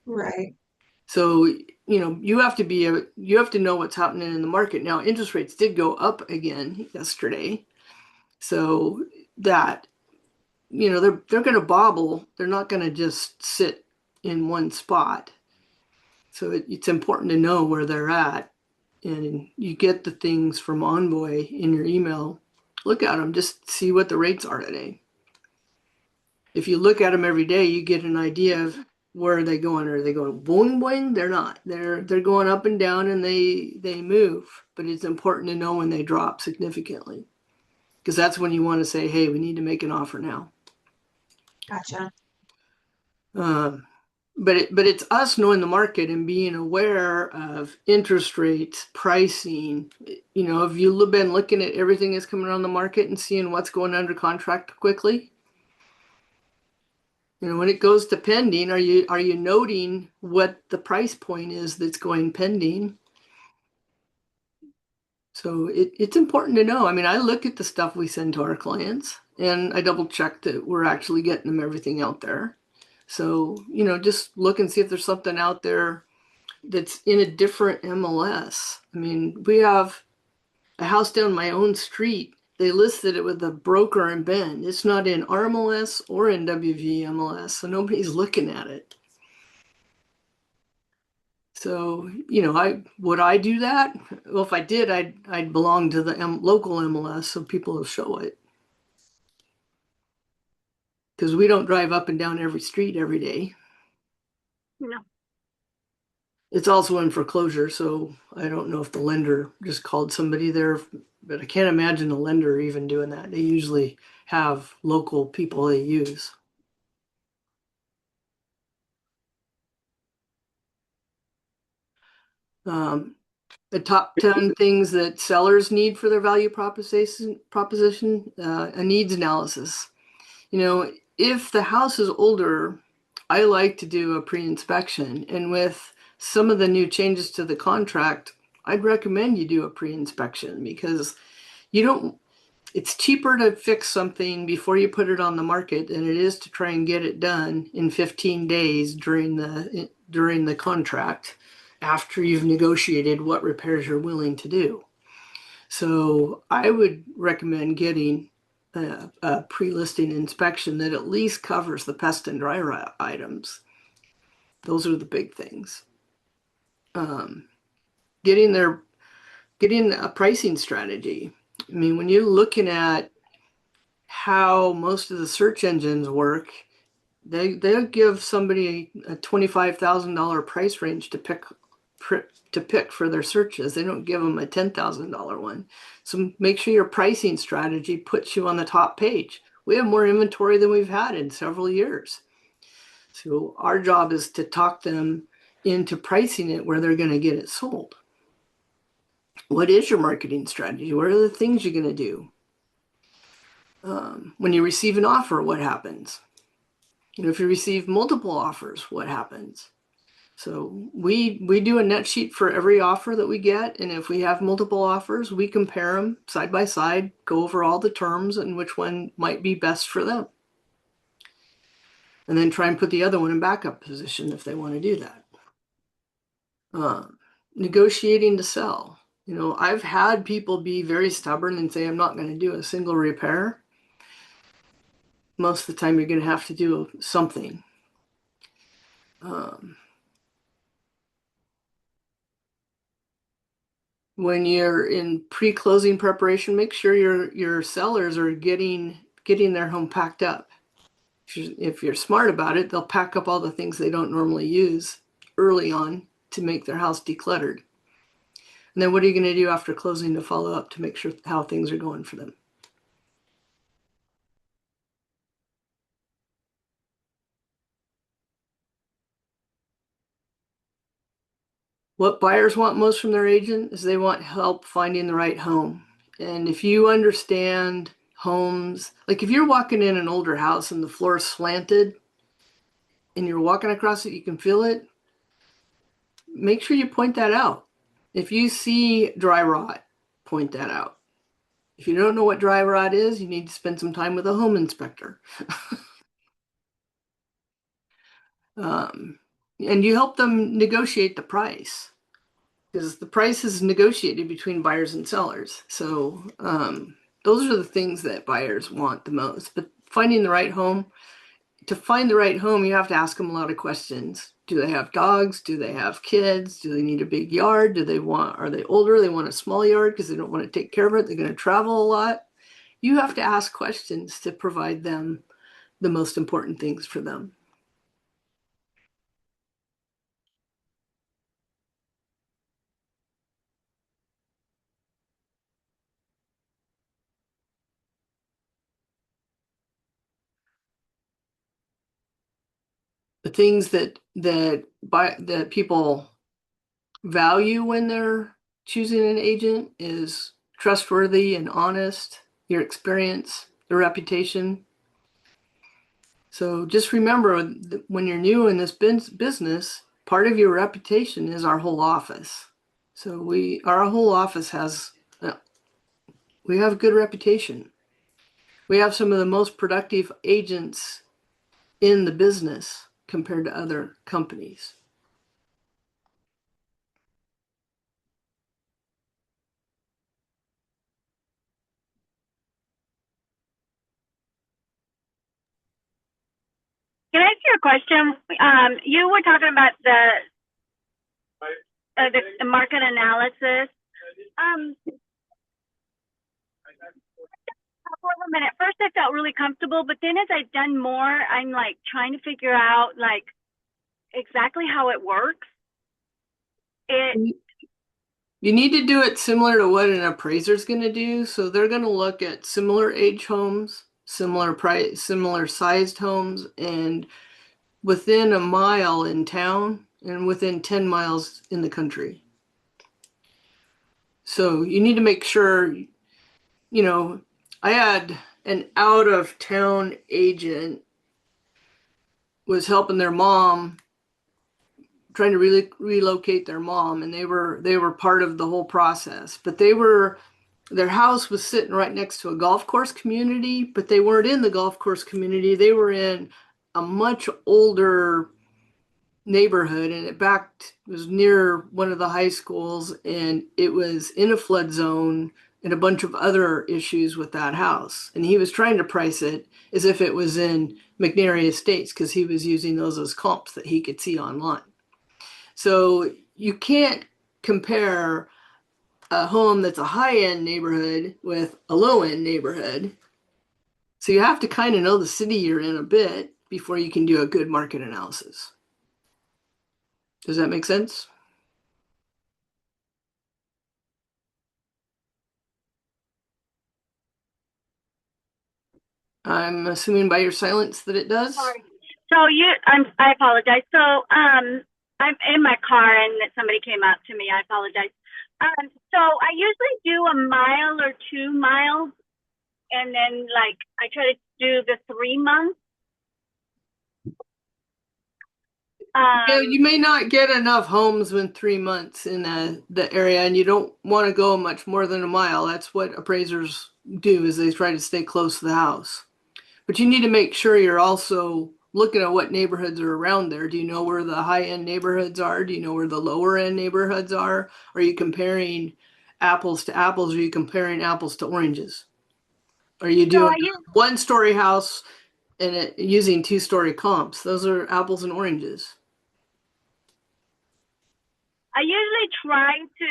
right. So, you have to know what's happening in the market. Now, interest rates did go up again yesterday. So that, they're going to bobble. They're not going to just sit in one spot. So it's important to know where they're at. And you get the things from Envoy in your email. Look at them, just see what the rates are today. If you look at them every day, you get an idea of where are they going. Are they going boing boing? They're not. They're going up and down, and they move. But it's important to know when they drop significantly, because that's when you want to say, hey, we need to make an offer now. Gotcha. Um, but it's us knowing the market and being aware of interest rates, pricing. You know, have you been looking at everything that's coming on the market and seeing what's going under contract quickly? You know, when it goes to pending, are you noting what the price point is that's going pending? So it's important to know. I mean, I look at the stuff we send to our clients and I double check that we're actually getting them everything out there. So, you know, just look and see if there's something out there that's in a different MLS. I mean, we have a house down my own street. They listed it with a broker in Bend. It's not in our MLS or in WV MLS, so nobody's looking at it. So, you know, would I do that? Well, if I did, I'd belong to the local MLS so people will show it. Because we don't drive up and down every street every day. No. It's also in foreclosure, so I don't know if the lender just called somebody there, but I can't imagine the lender even doing that. They usually have local people they use. The top 10 things that sellers need for their value proposition, a needs analysis. You know, if the house is older, I like to do a pre-inspection. And with some of the new changes to the contract, I'd recommend you do a pre-inspection because you don't, it's cheaper to fix something before you put it on the market than it is to try and get it done in 15 days during the contract after you've negotiated what repairs you're willing to do. So I would recommend getting a pre-listing inspection that at least covers the pest and dry rot items. Those are the big things. Getting a pricing strategy. I mean, when you're looking at how most of the search engines work, they'll give somebody a $25,000 price range to pick for their searches. They don't give them a $10,000 one. So make sure your pricing strategy puts you on the top page. We have more inventory than we've had in several years. So our job is to talk them into pricing it where they're going to get it sold. What is your marketing strategy? What are the things you're going to do? When you receive an offer, what happens? You know, if you receive multiple offers, what happens? So we do a net sheet for every offer that we get, and if we have multiple offers, we compare them side by side, go over all the terms and which one might be best for them. And then try and put the other one in backup position if they want to do that. Negotiating to sell. You know, I've had people be very stubborn and say, I'm not going to do a single repair. Most of the time, you're going to have to do something. When you're in pre-closing preparation, make sure your sellers are getting their home packed up. If you're smart about it, they'll pack up all the things they don't normally use early on to make their house decluttered. And then what are you going to do after closing to follow up to make sure how things are going for them? What buyers want most from their agent is they want help finding the right home. And if you understand homes, like if you're walking in an older house and the floor is slanted and you're walking across it, you can feel it, make sure you point that out. If you see dry rot, point that out. If you don't know what dry rot is, you need to spend some time with a home inspector. And you help them negotiate the price because the price is negotiated between buyers and sellers. So those are the things that buyers want the most. But finding the right home, to find the right home, you have to ask them a lot of questions. Do they have dogs? Do they have kids? Do they need a big yard? Are they older? They want a small yard because they don't want to take care of it. They're going to travel a lot. You have to ask questions to provide them the most important things for them. the things that people value when they're choosing an agent is trustworthy and honest, your experience, their reputation. So just remember that when you're new in this business, part of your reputation is our whole office. So our whole office we have a good reputation. We have some of the most productive agents in the business compared to other companies. Can I ask you a question? You were talking about the market analysis. For a minute, first I felt really comfortable, but then as I've done more, I'm like trying to figure out like exactly how it works. You need to do it similar to what an appraiser is going to do. So they're going to look at similar age homes, similar price, similar sized homes, and within a mile in town and within 10 miles in the country. So you need to make sure, I had an out of town agent was helping their mom, trying to relocate their mom, and they were part of the whole process. But their house was sitting right next to a golf course community, but they weren't in the golf course community. They were in a much older neighborhood, and it was near one of the high schools, and it was in a flood zone and a bunch of other issues with that house. And he was trying to price it as if it was in McNary Estates because he was using those as comps that he could see online. So you can't compare a home that's a high-end neighborhood with a low-end neighborhood. So you have to kind of know the city you're in a bit before you can do a good market analysis. Does that make sense? I'm assuming by your silence that it does. Sorry. So I apologize. So I'm in my car and somebody came up to me. I apologize. So I usually do a mile or 2 miles, and then like I try to do the 3 months. You may not get enough homes in 3 months in the area, and you don't want to go much more than a mile. That's what appraisers do, is they try to stay close to the house. But you need to make sure you're also looking at what neighborhoods are around there. Do you know where the high-end neighborhoods are? Do you know where the lower-end neighborhoods are? Are you comparing apples to apples? Or are you comparing apples to oranges? Are you doing one-story house and using 2-story comps? Those are apples and oranges. I usually try to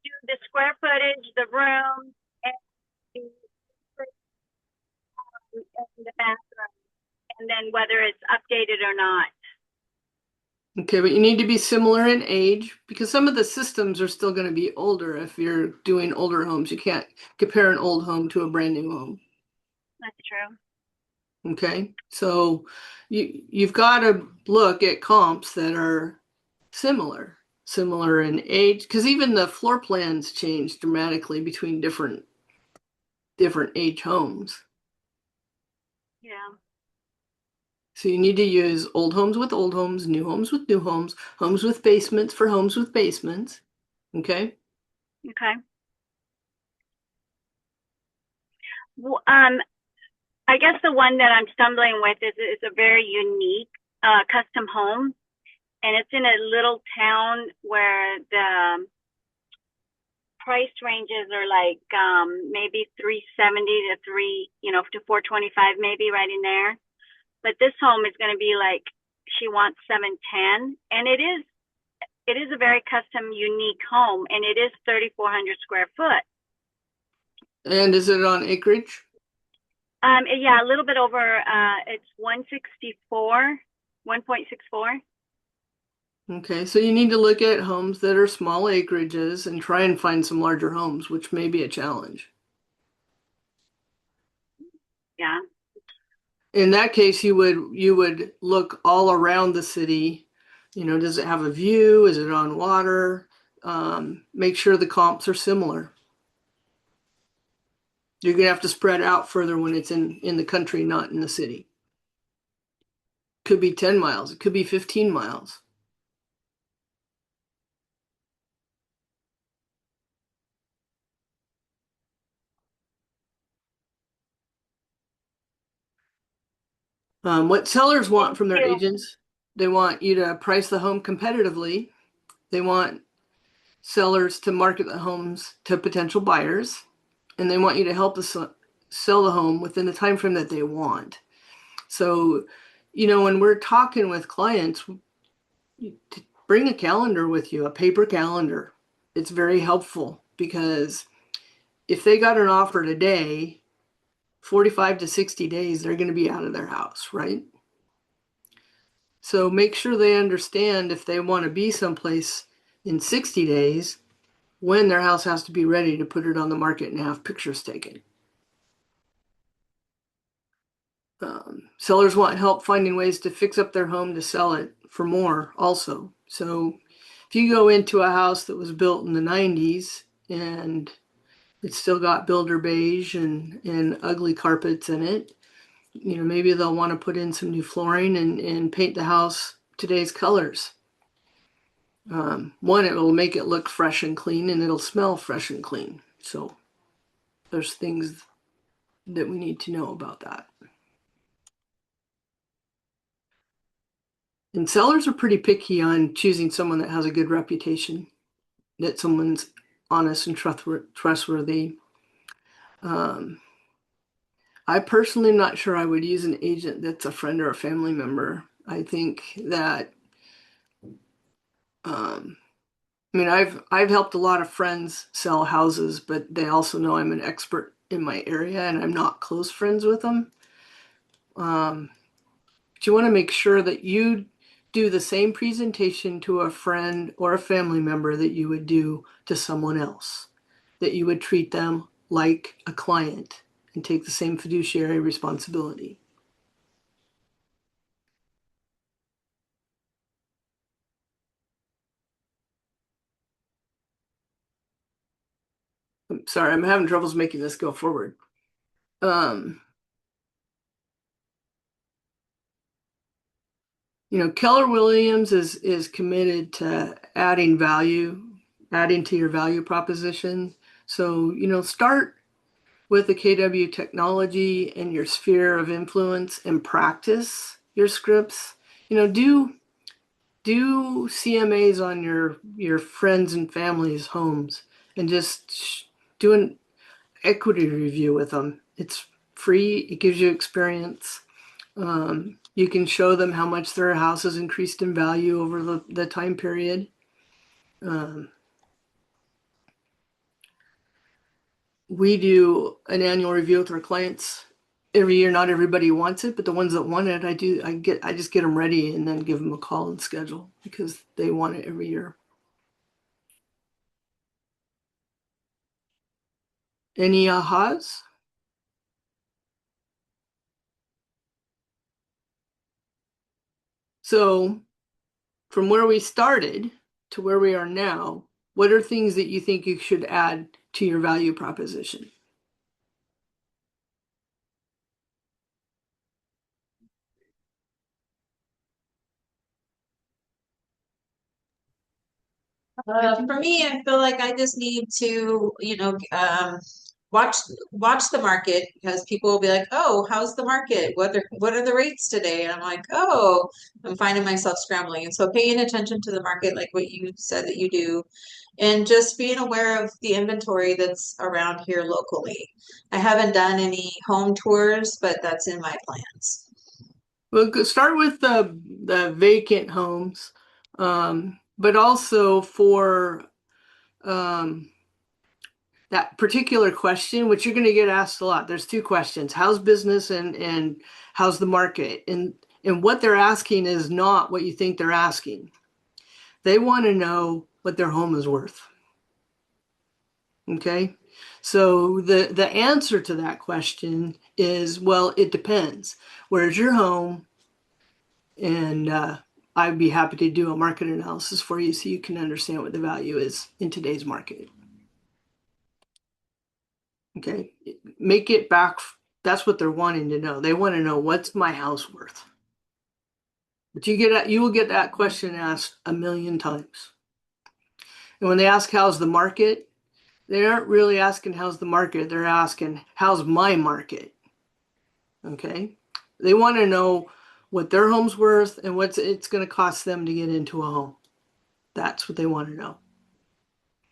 do the square footage, the room, and the bathroom, and then whether it's updated or not. Okay, but you need to be similar in age because some of the systems are still going to be older if you're doing older homes. You can't compare an old home to a brand new home. That's true. Okay, so you've got to look at comps that are similar in age, because even the floor plans change dramatically between different age homes. Yeah. So you need to use old homes with old homes, new homes with new homes, homes with basements for homes with basements. Okay? Okay. Well, I guess the one that I'm stumbling with is a very unique custom home, and it's in a little town where the price ranges are like maybe 370 to 425, maybe right in there. But this home is going to be like, she wants 710, and it is a very custom, unique home, and it is 3,400 square foot. And is it on acreage? Yeah, a little bit over. It's 1.64. Okay, so you need to look at homes that are small acreages and try and find some larger homes, which may be a challenge. Yeah. in that case, you would look all around the city. You know, does it have a view? Is it on water? Make sure the comps are similar. You're gonna have to spread out further when it's in the country, not in the city. Could be 10 miles. It could be 15 miles. What sellers want from their Thank you. agents, they want you to price the home competitively. They want sellers to market the homes to potential buyers, and they want you to help us sell the home within the time frame that they want. So, you know, when we're talking with clients, bring a calendar with you, a paper calendar. It's very helpful because if they got an offer today, 45 to 60 days, they're going to be out of their house, right? So make sure they understand if they want to be someplace in 60 days, when their house has to be ready to put it on the market and have pictures taken. Sellers want help finding ways to fix up their home to sell it for more also. So if you go into a house that was built in the 90s and it's still got builder beige and ugly carpets in it, you know, maybe they'll want to put in some new flooring and paint the house today's colors. One, it'll make it look fresh and clean, and it'll smell fresh and clean. So there's things that we need to know about that. And sellers are pretty picky on choosing someone that has a good reputation, that someone's honest and trustworthy. I personally am not sure I would use an agent that's a friend or a family member. I think that, I mean, I've helped a lot of friends sell houses, but they also know I'm an expert in my area and I'm not close friends with them. But you want to make sure that you do the same presentation to a friend or a family member that you would do to someone else, that you would treat them like a client and take the same fiduciary responsibility. I'm sorry, I'm having troubles making this go forward. You know, Keller Williams is committed to adding value, adding to your value proposition. So, you know, start with the KW technology and your sphere of influence and practice your scripts. You know, do CMAs on your friends and family's homes and just do an equity review with them. It's free. It gives you experience. You can show them how much their house has increased in value over the time period. We do an annual review with our clients every year. Not everybody wants it, but the ones that want it, I just get them ready and then give them a call and schedule because they want it every year. Any ahas? So from where we started to where we are now, what are things that you think you should add to your value proposition? For me, I feel like I just need to, watch the market because people will be like, "Oh, how's the market? What are the rates today?" And I'm like, "Oh, I'm finding myself scrambling." And so paying attention to the market, like what you said that you do, and just being aware of the inventory that's around here locally. I haven't done any home tours, but that's in my plans. Well, start with the vacant homes, but also for that particular question, which you're going to get asked a lot. There's two questions: how's business and how's the market? And what they're asking is not what you think they're asking. They want to know what their home is worth. Okay, so the answer to that question is, well, it depends. Where's your home? And I'd be happy to do a market analysis for you so you can understand what the value is in today's market. Okay, make it back. That's what they're wanting to know. They want to know, what's my house worth? But you will get that question asked a million times. And when they ask how's the market, they aren't really asking how's the market. They're asking how's my market. Okay, they want to know what their home's worth and what it's going to cost them to get into a home. That's what they want to know.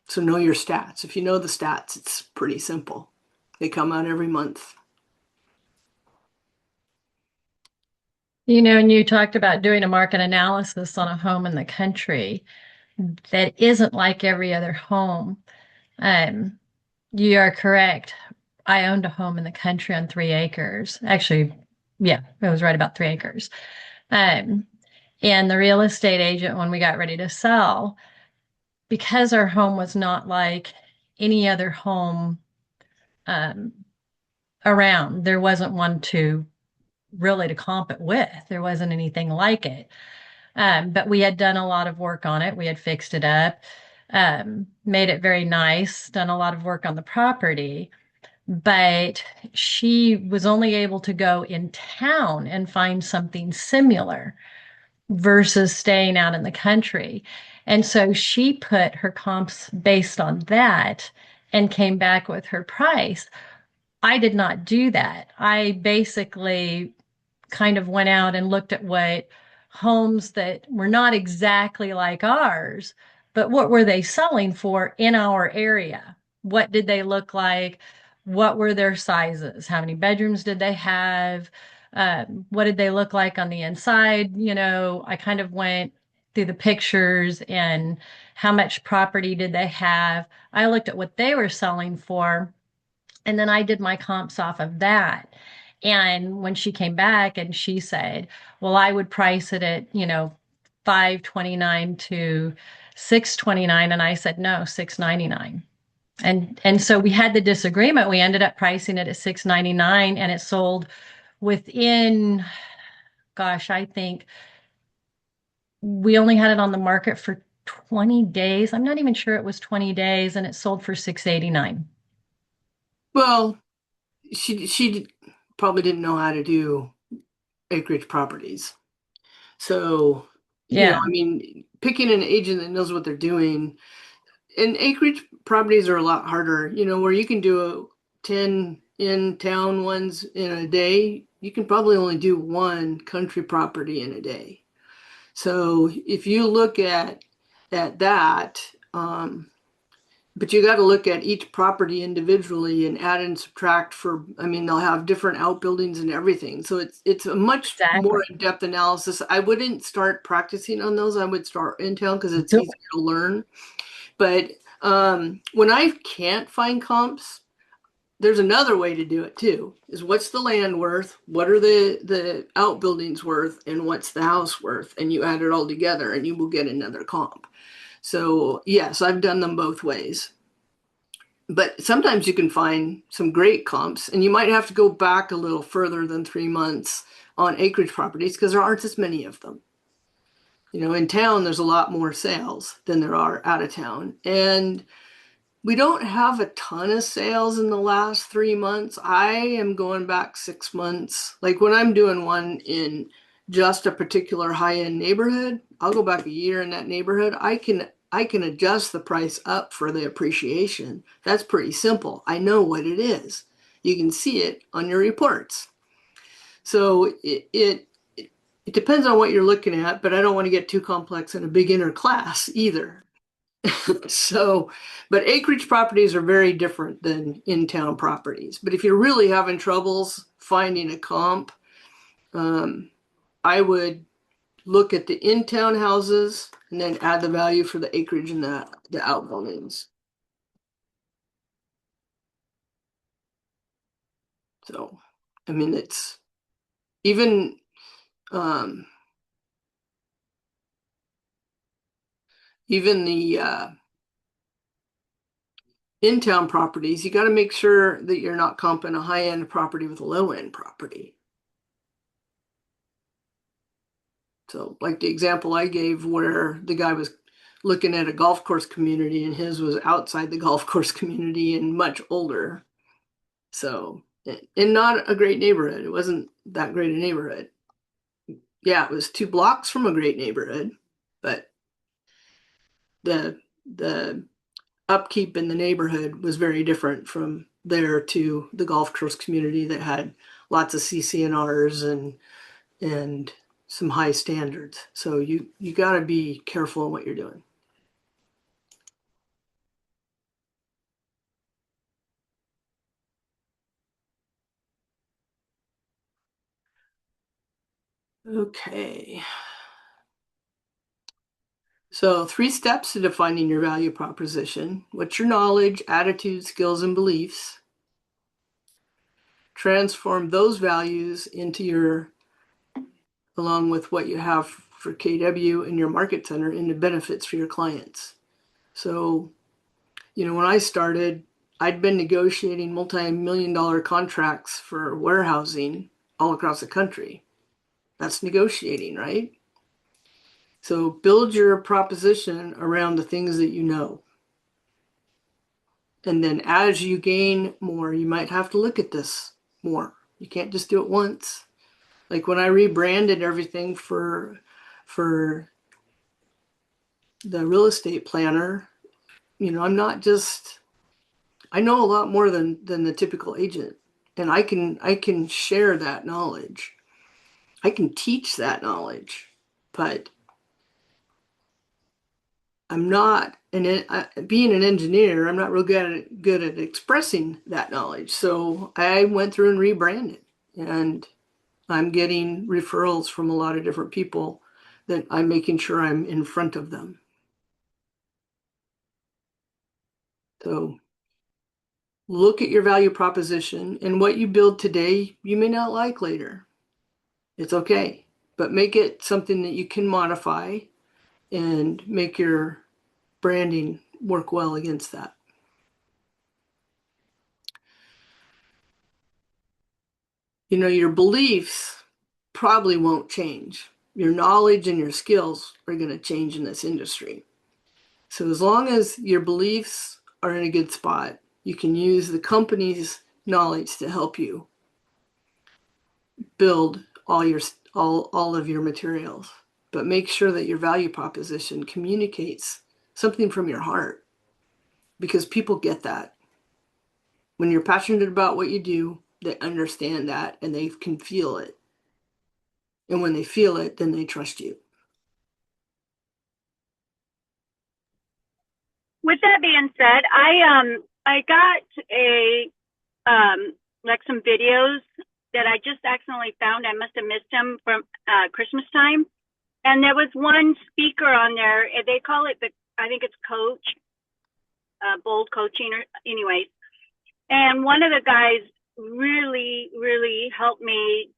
So know your stats. If you know the stats, it's pretty simple. They come out every month. You know, and you talked about doing a market analysis on a home in the country that isn't like every other home. You are correct. I owned a home in the country on 3 acres. Actually, yeah, it was right about 3 acres. And the real estate agent, when we got ready to sell, because our home was not like any other home around, there wasn't one to really to comp it with. There wasn't anything like it. But we had done a lot of work on it. We had fixed it up, made it very nice, done a lot of work on the property. But she was only able to go in town and find something similar versus staying out in the country. And so she put her comps based on that and came back with her price. I did not do that. I basically kind of went out and looked at what homes that were not exactly like ours, but what were they selling for in our area? What did they look like? What were their sizes? How many bedrooms did they have? What did they look like on the inside? You know, I kind of went through the pictures and how much property did they have. I looked at what they were selling for, and then I did my comps off of that. And when she came back and she said, well, I would price it at, you know, 529 to 629. And I said, no, 699. And so we had the disagreement. We ended up pricing it at 699 and it sold within, gosh, I think we only had it on the market for 20 days. I'm not even sure it was 20 days, and it sold for 689. Well, she probably didn't know how to do acreage properties. So, Yeah. I mean, picking an agent that knows what they're doing, and acreage properties are a lot harder, where you can do 10 in town ones in a day, you can probably only do one country property in a day. So if you look at that, but you got to look at each property individually and add and subtract they'll have different outbuildings and everything. So it's a much more in-depth analysis. I wouldn't start practicing on those. I would start in town because it's easier to learn. But when I can't find comps, there's another way to do it too, is what's the land worth? What are the outbuildings worth? And what's the house worth? And you add it all together and you will get another comp. So yes, I've done them both ways. But sometimes you can find some great comps, and you might have to go back a little further than 3 months on acreage properties because there aren't as many of them. In town, there's a lot more sales than there are out of town. And we don't have a ton of sales in the last 3 months. I am going back 6 months. Like when I'm doing one in just a particular high-end neighborhood, I'll go back a year in that neighborhood. I can adjust the price up for the appreciation. That's pretty simple. I know what it is. You can see it on your reports. So it depends on what you're looking at, but I don't want to get too complex in a beginner class either. But acreage properties are very different than in-town properties. But if you're really having troubles finding a comp, I would look at the in-town houses and then add the value for the acreage and the outbuildings. So, it's even even in-town properties, you got to make sure that you're not comping a high-end property with a low-end property. So like the example I gave where the guy was looking at a golf course community and his was outside the golf course community and much older. So, and not a great neighborhood. It wasn't that great a neighborhood. Yeah, it was 2 blocks from a great neighborhood, but the upkeep in the neighborhood was very different from there to the golf course community that had lots of CCNRs and some high standards. So you got to be careful in what you're doing. Okay. So 3 steps to defining your value proposition. What's your knowledge, attitude, skills, and beliefs? Transform those values into your, along with what you have for KW and your market center, into benefits for your clients. So, you know, when I started, I'd been negotiating multi-million-dollar contracts for warehousing all across the country. That's negotiating, right? So build your proposition around the things that you know. And then as you gain more, you might have to look at this more. You can't just do it once. Like when I rebranded everything for the real estate planner, you know, I'm not just, I know a lot more than the typical agent. And I can share that knowledge. I can teach that knowledge, but I'm not, being an engineer, I'm not real good at expressing that knowledge. So I went through and rebranded, and I'm getting referrals from a lot of different people that I'm making sure I'm in front of them. So look at your value proposition, and what you build today, you may not like later. It's okay, but make it something that you can modify and make your branding work well against that. You know, your beliefs probably won't change. Your knowledge and your skills are going to change in this industry. So as long as your beliefs are in a good spot, you can use the company's knowledge to help you build all of your materials. But make sure that your value proposition communicates something from your heart, because people get that. When you're passionate about what you do, they understand that and they can feel it. And when they feel it, then they trust you. With that being said, I got a like some videos that I just accidentally found. I must have missed them from Christmas time. And there was one speaker on there. They call it I think it's coach, bold coaching, or anyways. And one of the guys really, really helped me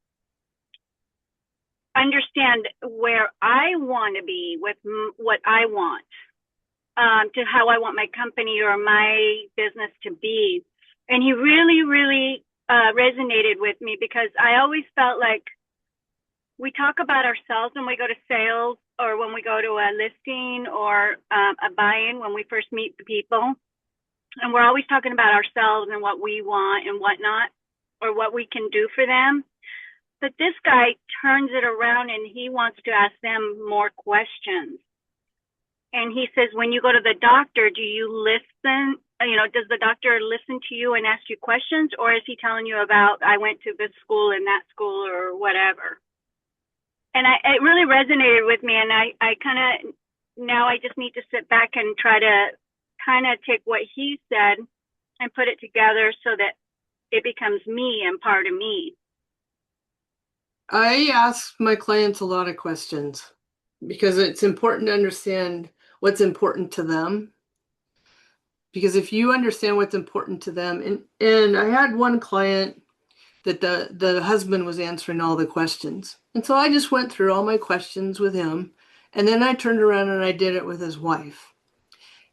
understand where I want to be with what I want, to how I want my company or my business to be. And he really, really resonated with me, because I always felt like we talk about ourselves when we go to sales, or when we go to a listing, or a buy-in when we first meet the people. And we're always talking about ourselves and what we want and whatnot, or what we can do for them. But this guy turns it around and he wants to ask them more questions. And he says, when you go to the doctor, do you listen? You know, does the doctor listen to you and ask you questions? Or is he telling you about, I went to this school and that school or whatever? And it really resonated with me. And I kind of, now I just need to sit back and try to kind of take what he said and put it together so that it becomes me and part of me. I ask my clients a lot of questions because it's important to understand what's important to them. Because if you understand what's important to them, and I had one client that the husband was answering all the questions. And so I just went through all my questions with him, and then I turned around and I did it with his wife.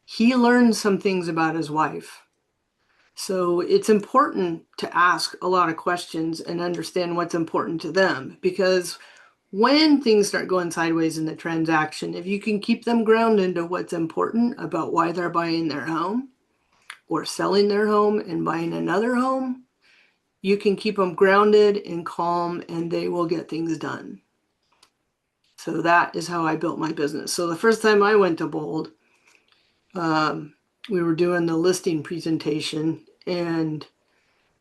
He learned some things about his wife So it's important to ask a lot of questions and understand what's important to them, because when things start going sideways in the transaction, if you can keep them grounded to what's important about why they're buying their home or selling their home and buying another home, you can keep them grounded and calm, and they will get things done. So that is how I built my business. So the first time I went to Bold, we were doing the listing presentation, and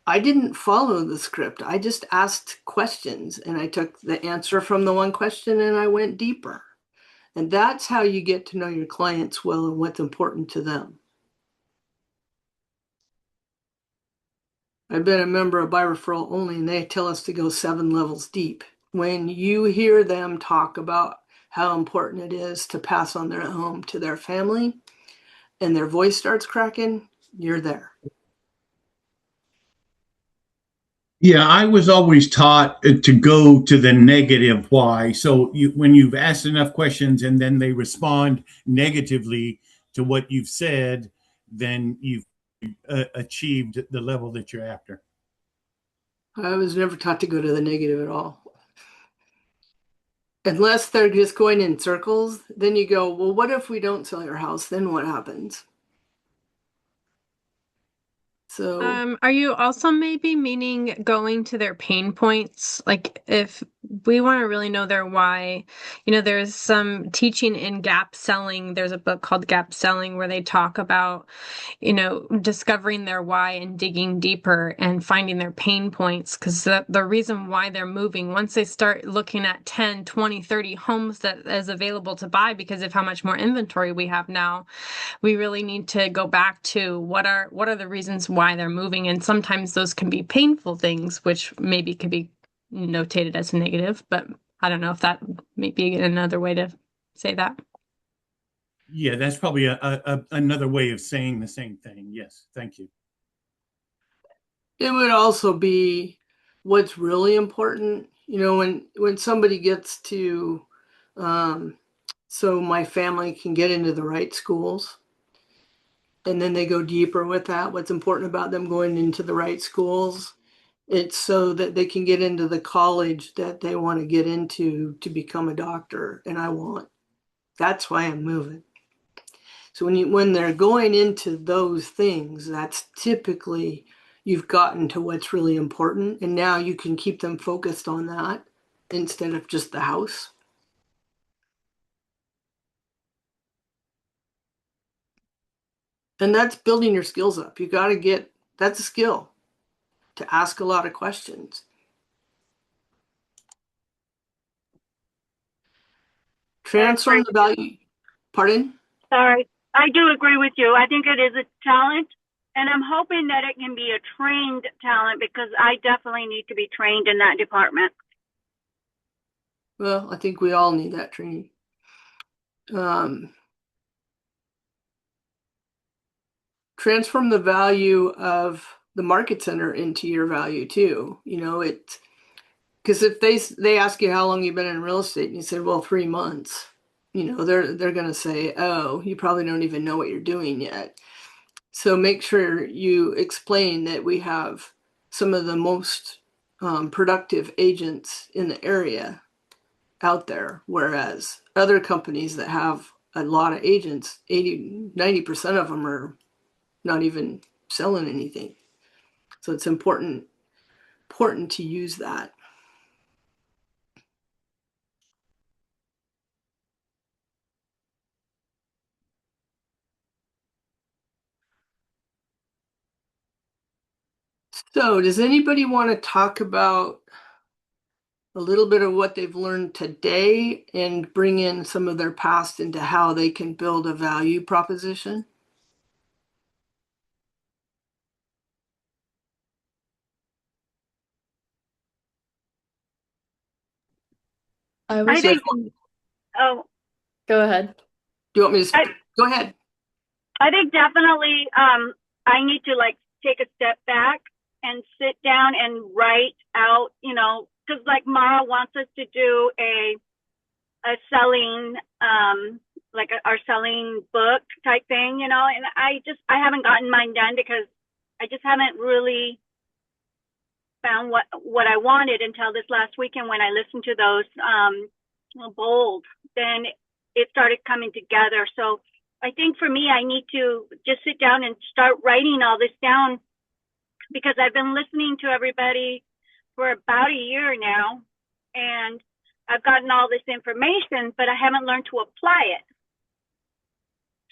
I didn't follow the script. I just asked questions, and I took the answer from the one question and I went deeper. And that's how you get to know your clients well and what's important to them. I've been a member of Buy Referral Only, and they tell us to go 7 levels deep. When you hear them talk about how important it is to pass on their home to their family and their voice starts cracking, you're there. Yeah, I was always taught to go to the negative why. So when you've asked enough questions and then they respond negatively to what you've said, then you've achieved the level that you're after. I was never taught to go to the negative at all. Unless they're just going in circles, then you go, well, what if we don't sell your house? Then what happens? So Are you also maybe meaning going to their pain points? Like if we want to really know their why, there's some teaching in gap selling. There's a book called Gap Selling where they talk about, discovering their why and digging deeper and finding their pain points. Because the reason why they're moving, once they start looking at 10, 20, 30 homes that is available to buy because of how much more inventory we have now, we really need to go back to what are the reasons why they're moving. And sometimes those can be painful things, which maybe could be notated as negative, but I don't know if that may be another way to say that. Yeah, that's probably another way of saying the same thing. Yes, thank you. it would also be what's really important. When somebody gets to, so my family can get into the right schools, and then they go deeper with that. What's important about them going into the right schools? It's so that they can get into the college that they want to get into to become a doctor. And that's why I'm moving. So when they're going into those things, that's typically you've gotten to what's really important, and now you can keep them focused on that instead of just the house. And that's building your skills up. You got to that's a skill, to ask a lot of questions. Transform the value. Pardon? Sorry. I do agree with you. I think it is a talent, and I'm hoping that it can be a trained talent because I definitely need to be trained in that department. Well, I think we all need that training. Transform the value of the market center into your value too. Because if they ask you how long you've been in real estate and you said, well, 3 months, they're going to say, oh, you probably don't even know what you're doing yet. So make sure you explain that we have some of the most productive agents in the area out there, whereas other companies that have a lot of agents, 80-90% of them are not even selling anything. So it's important to use that. So does anybody want to talk about a little bit of what they've learned today and bring in some of their past into how they can build a value proposition? I think, oh, Go ahead. Do you want me to go ahead? I think definitely I need to take a step back and sit down and write out, because like Mara wants us to do a selling, our selling book type thing, and I haven't gotten mine done because I just haven't really found what I wanted until this last weekend when I listened to those bold. Then it started coming together. So I think for me, I need to just sit down and start writing all this down, because I've been listening to everybody for about a year now, and I've gotten all this information, but I haven't learned to apply it.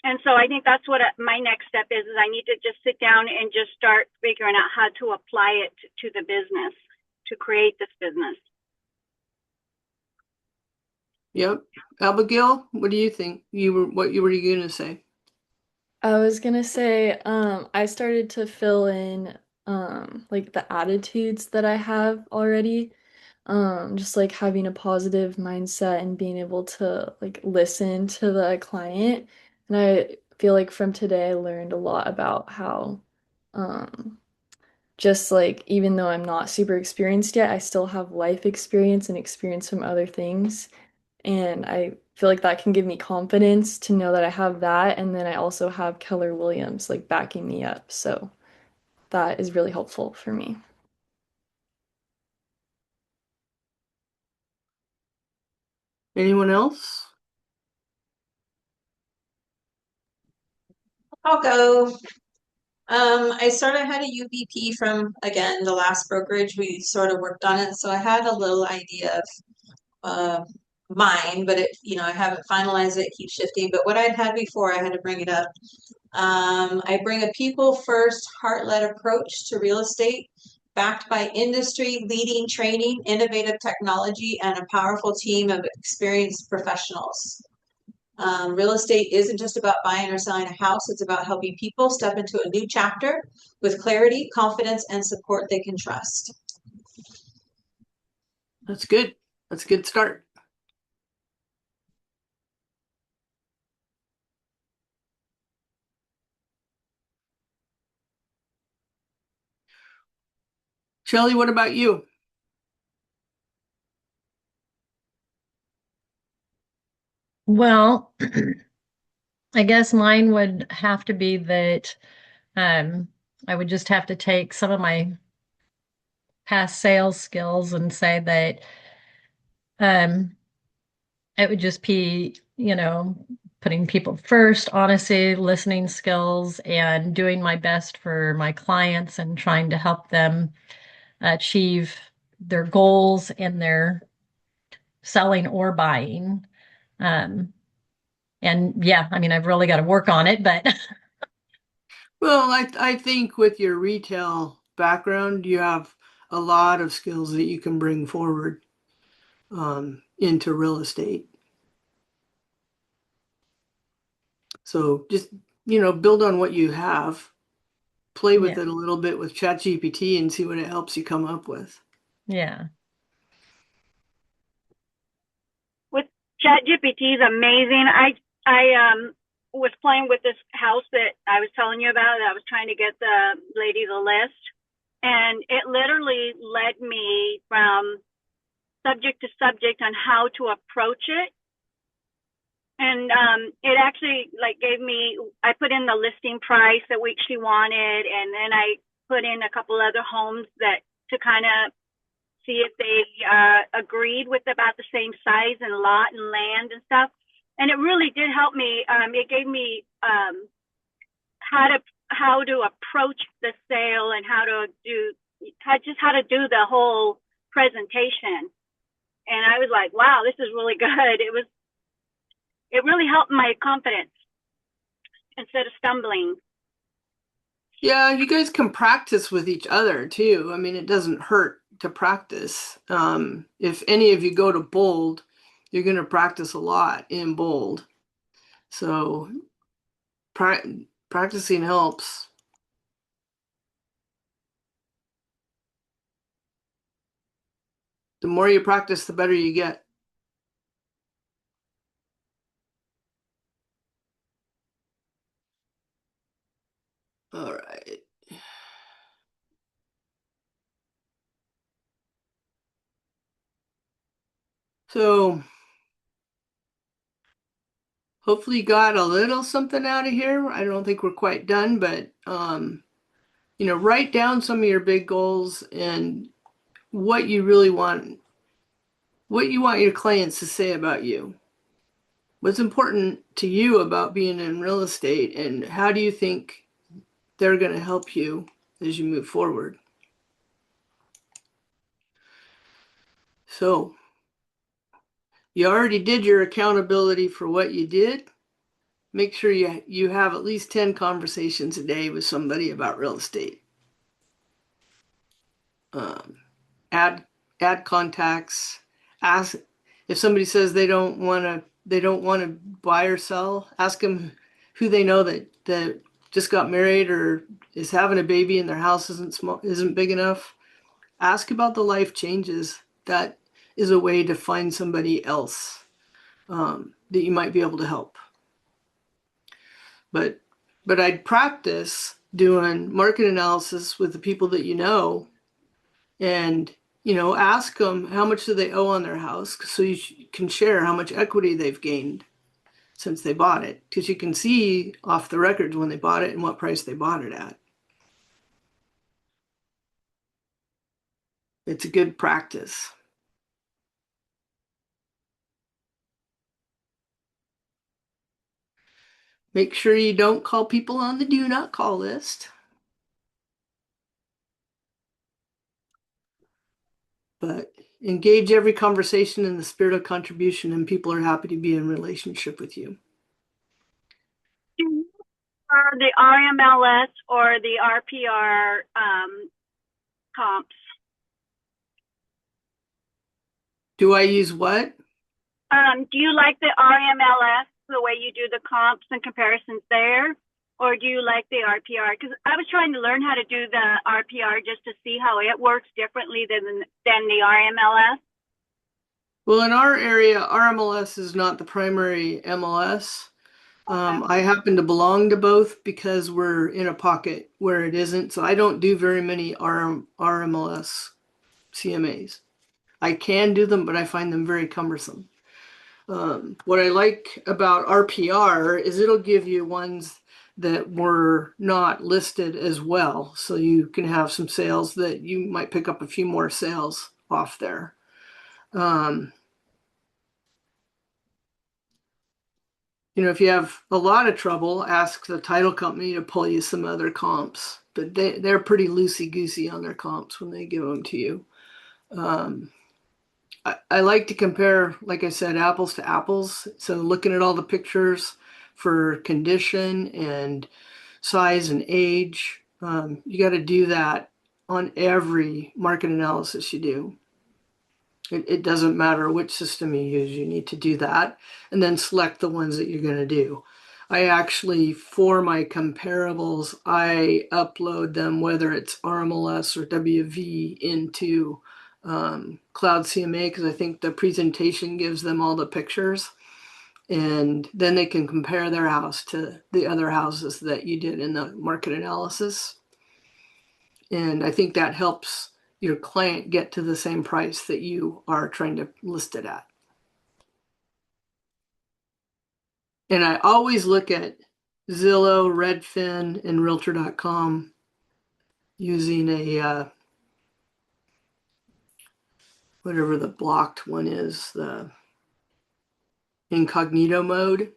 And so I think that's what my next step is I need to just sit down and just start figuring out how to apply it to the business, to create this business. Yep. Abigail, what do you think? What were you gonna say? I was gonna say, I started to fill in like the attitudes that I have already. Just like having a positive mindset and being able to like listen to the client. And I feel like from today I learned a lot about how um just like even though I'm not super experienced yet, I still have life experience and experience from other things. And I feel like that can give me confidence to know that I have that. And then I also have Keller Williams like backing me up. So that is really helpful for me. Anyone else? I'll go. I sort of had a UBP from, again, the last brokerage. We sort of worked on it. So I had a little idea of mine, but I haven't finalized it, keep shifting. But what I'd had before, I had to bring it up. I bring a people first, heart-led approach to real estate, backed by industry leading training, innovative technology, and a powerful team of experienced professionals. Real estate isn't just about buying or selling a house, it's about helping people step into a new chapter with clarity, confidence, and support they can trust. That's good. That's a good start. Shelley, what about you? Well, I guess mine would have to be that I would just have to take some of my past sales skills and say that um, it would just be, putting people first, honesty, listening skills, and doing my best for my clients and trying to help them achieve their goals in their selling or buying. Um, and yeah, I mean, I've really got to work on it, but Well, I think with your retail background, you have a lot of skills that you can bring forward into real estate. So just, build on what you have, play with Yeah. it a little bit with ChatGPT and see what it helps you come up with. Yeah. With ChatGPT is amazing. I was playing with this house that I was telling you about. I was trying to get the lady the list, and it literally led me from subject to subject on how to approach it. And it actually like gave me, I put in the listing price that she wanted, and then I put in a couple other homes that to kind of see if they agreed with about the same size and lot and land and stuff. And it really did help me. It gave me how to approach the sale and how to do the whole presentation. And I was like, wow, this is really good. It really helped my confidence instead of stumbling. Yeah, you guys can practice with each other too. I mean, it doesn't hurt to practice. If any of you go to Bold, you're going to practice a lot in Bold. So practicing helps. The more you practice, the better you get. All right. So hopefully you got a little something out of here. I don't think we're quite done, but write down some of your big goals and what you really want, what you want your clients to say about you. What's important to you about being in real estate, and how do you think they're going to help you as you move forward? So you already did your accountability for what you did. Make sure you have at least 10 conversations a day with somebody about real estate. Add contacts. Ask if somebody says they don't want to buy or sell. Ask them who they know that just got married or is having a baby and their house isn't big enough. Ask about the life changes. That is a way to find somebody else that you might be able to help. But I'd practice doing market analysis with the people that you know, and ask them how much do they owe on their house, so you can share how much equity they've gained since they bought it, because you can see off the records when they bought it and what price they bought it at. It's a good practice. Make sure you don't call people on the do not call list. But engage every conversation in the spirit of contribution, and people are happy to be in relationship with you. For the RMLS or the RPR comps? Do I use what? Do you like the RMLS, the way you do the comps and comparisons there? Or do you like the RPR? Because I was trying to learn how to do the RPR just to see how it works differently than the RMLS. Well, in our area, RMLS is not the primary MLS. I happen to belong to both because we're in a pocket where it isn't. So I don't do very many RMLS CMAs. I can do them, but I find them very cumbersome. What I like about RPR is it'll give you ones that were not listed as well. So you can have some sales that you might pick up a few more sales off there. If you have a lot of trouble, ask the title company to pull you some other comps, but they're pretty loosey-goosey on their comps when they give them to you. I like to compare, like I said, apples to apples. So looking at all the pictures for condition and size and age, you got to do that on every market analysis you do. It doesn't matter which system you use, you need to do that and then select the ones that you're going to do. I actually, for my comparables, I upload them, whether it's RMLS or WV, into Cloud CMA, because I think the presentation gives them all the pictures. And then they can compare their house to the other houses that you did in the market analysis. And I think that helps your client get to the same price that you are trying to list it at. And I always look at Zillow, Redfin, and Realtor.com using a whatever the blocked one is, the incognito mode.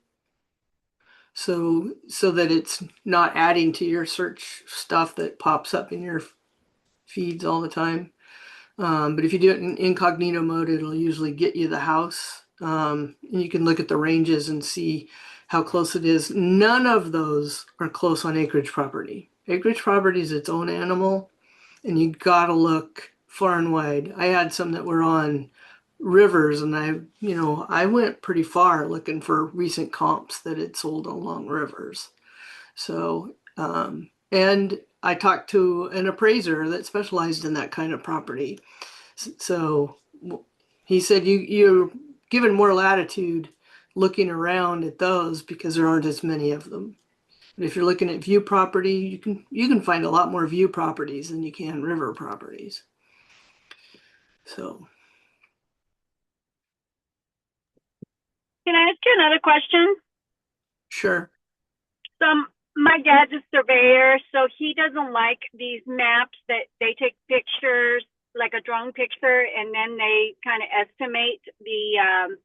So that it's not adding to your search stuff that pops up in your feeds all the time. But if you do it in incognito mode, it'll usually get you the house. And you can look at the ranges and see how close it is. None of those are close on acreage property. Acreage property is its own animal, and you gotta look far and wide. I had some that were on rivers, and I went pretty far looking for recent comps that had sold along rivers. So, and I talked to an appraiser that specialized in that kind of property. So he said you're given more latitude looking around at those because there aren't as many of them. But if you're looking at view property, you can find a lot more view properties than you can river properties. So. Can I ask you another question? Sure. My dad's a surveyor, so he doesn't like these maps that they take pictures, like a drone picture, and then they kind of estimate the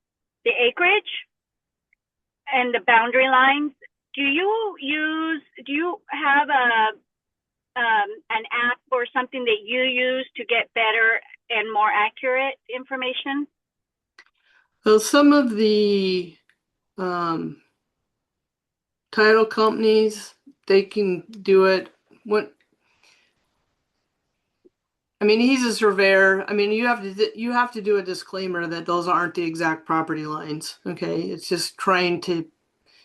acreage and the boundary lines. Do you have an app or something that you use to get better and more accurate information? Well, some of the title companies, they can do it. He's a surveyor. You have to do a disclaimer that those aren't the exact property lines. Okay, it's just trying to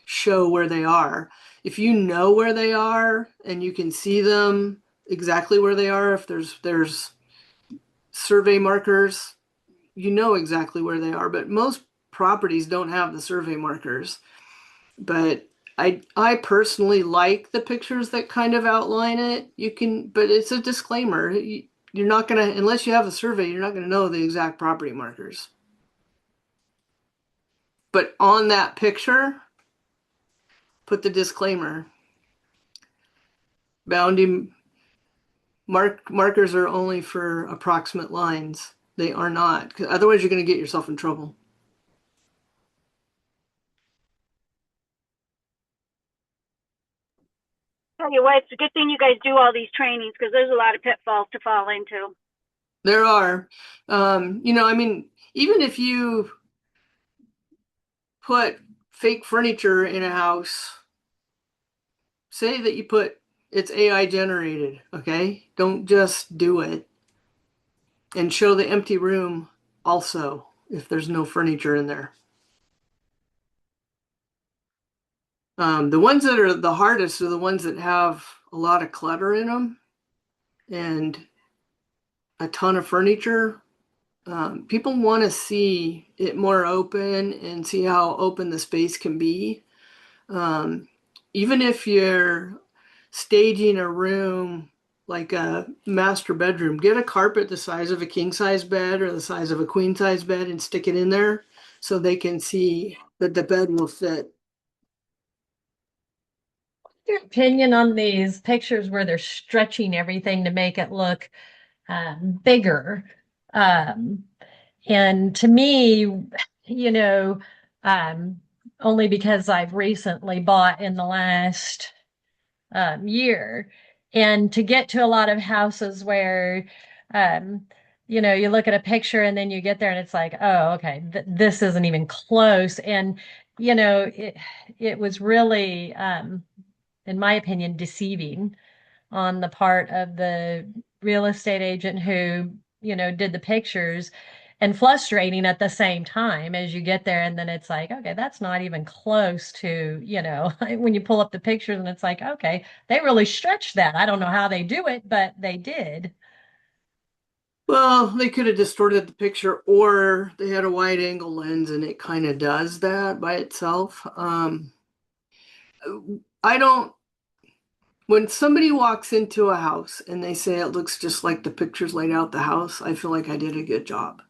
show where they are. If you know where they are and you can see them exactly where they are, if there's survey markers, you know exactly where they are. But most properties don't have the survey markers. But I personally like the pictures that kind of outline it. But it's a disclaimer. You're not gonna, unless you have a survey, you're not gonna know the exact property markers. But on that picture, put the disclaimer. Bounding markers are only for approximate lines. They are not, 'cause otherwise you're gonna get yourself in trouble. Tell you what, it's a good thing you guys do all these trainings because there's a lot of pitfalls to fall into. There are, even if you put fake furniture in a house, say that you put it's AI generated, okay? Don't just do it. And show the empty room also if there's no furniture in there. The ones that are the hardest are the ones that have a lot of clutter in them and a ton of furniture. People want to see it more open and see how open the space can be. Even if you're staging a room like a master bedroom, get a carpet the size of a king size bed or the size of a queen size bed and stick it in there so they can see that the bed will fit. Your opinion on these pictures where they're stretching everything to make it look bigger? And to me, only because I've recently bought in the last year, and to get to a lot of houses where, you look at a picture and then you get there and it's like, oh, okay, this isn't even close. And, it was really, in my opinion, deceiving on the part of the real estate agent who, did the pictures, and frustrating at the same time as you get there. And then it's like, okay, that's not even close to, when you pull up the pictures and it's like, okay, they really stretched that. I don't know how they do it, but they did. Well, they could have distorted the picture, or they had a wide angle lens and it kind of does that by itself. When somebody walks into a house and they say it looks just like the pictures laid out the house, I feel like I did a good job.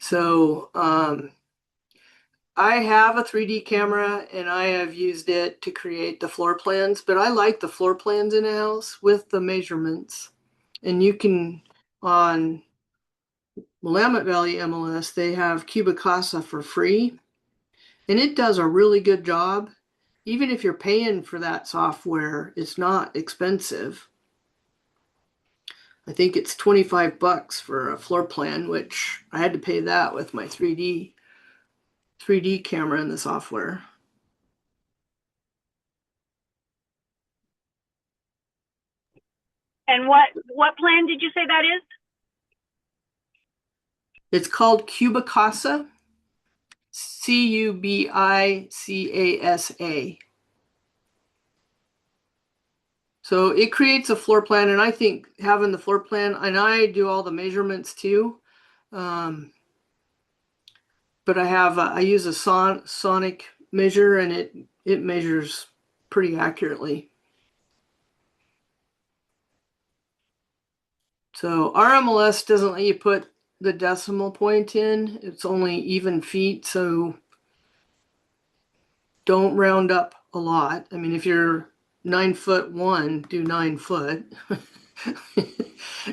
So I have a 3D camera and I have used it to create the floor plans, but I like the floor plans in a house with the measurements. And you can, on Willamette Valley MLS, they have Cubicasa for free. And it does a really good job. Even if you're paying for that software, it's not expensive. I think it's $25 for a floor plan, which I had to pay that with my 3D camera in the software. And what plan did you say that is? It's called Cubicasa. Cubicasa. So it creates a floor plan, and I think having the floor plan, and I do all the measurements too. But I use a sonic measure, and it measures pretty accurately. So RMLS doesn't let you put the decimal point in. It's only even feet, so don't round up a lot. I mean, if you're 9'1", do 9 foot.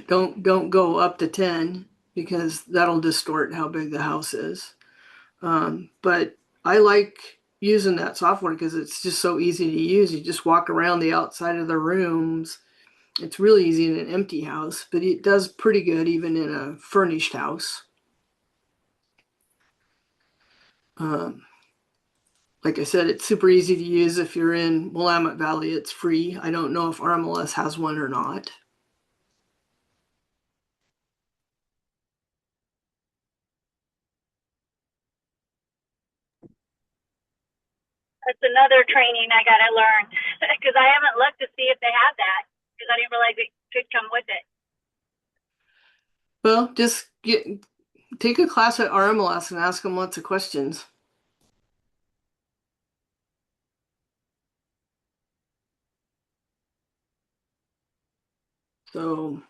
Don't go up to 10 because that'll distort how big the house is. But I like using that software because it's just so easy to use. You just walk around the outside of the rooms. It's really easy in an empty house, but it does pretty good even in a furnished house. Like I said, it's super easy to use if you're in Willamette Valley. It's free. I don't know if RMLS has one or not. That's another training I got to learn because I haven't looked to see if they have that because I didn't realize it could come with it. Well, just take a class at RMLS and ask them lots of questions. So,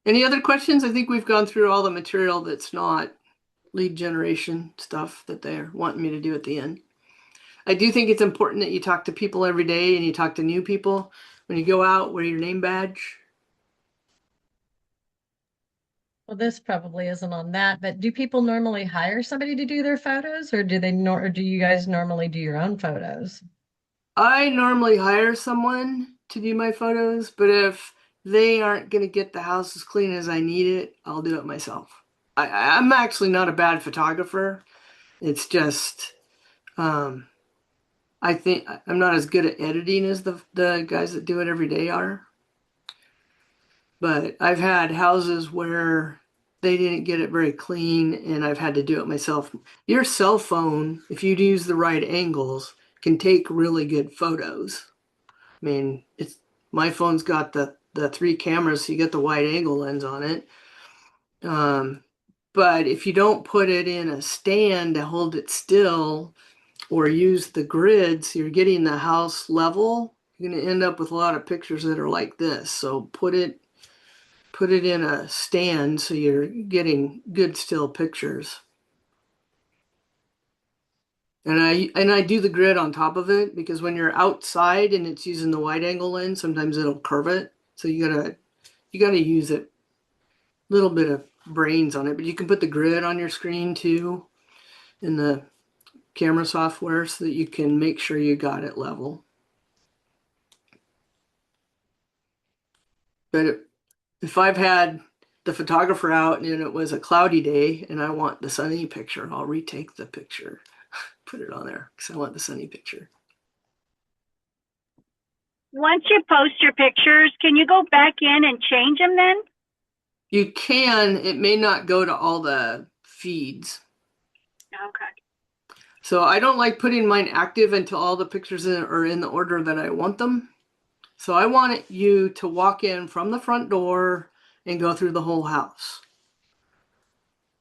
any other questions? I think we've gone through all the material that's not lead generation stuff that they're wanting me to do at the end. I do think it's important that you talk to people every day and you talk to new people. When you go out, wear your name badge. Well, this probably isn't on that, but do people normally hire somebody to do their photos, or or do you guys normally do your own photos? I normally hire someone to do my photos, but if they aren't going to get the house as clean as I need it, I'll do it myself. I'm actually not a bad photographer. It's just, I think I'm not as good at editing as the guys that do it every day are. But I've had houses where they didn't get it very clean and I've had to do it myself. Your cell phone, if you use the right angles, can take really good photos. I mean, my phone's got the 3 cameras, so you get the wide angle lens on it. But if you don't put it in a stand to hold it still or use the grid so you're getting the house level, you're going to end up with a lot of pictures that are like this. So put it in a stand so you're getting good still pictures. And I do the grid on top of it because when you're outside and it's using the wide angle lens, sometimes it'll curve it. So you gotta use it. A little bit of brains on it, but you can put the grid on your screen too in the camera software so that you can make sure you got it level. But if I've had the photographer out and it was a cloudy day and I want the sunny picture, I'll retake the picture, put it on there because I want the sunny picture. Once you post your pictures, can you go back in and change them then? You can, it may not go to all the feeds. Okay. So I don't like putting mine active until all the pictures are in the order that I want them. So I want you to walk in from the front door and go through the whole house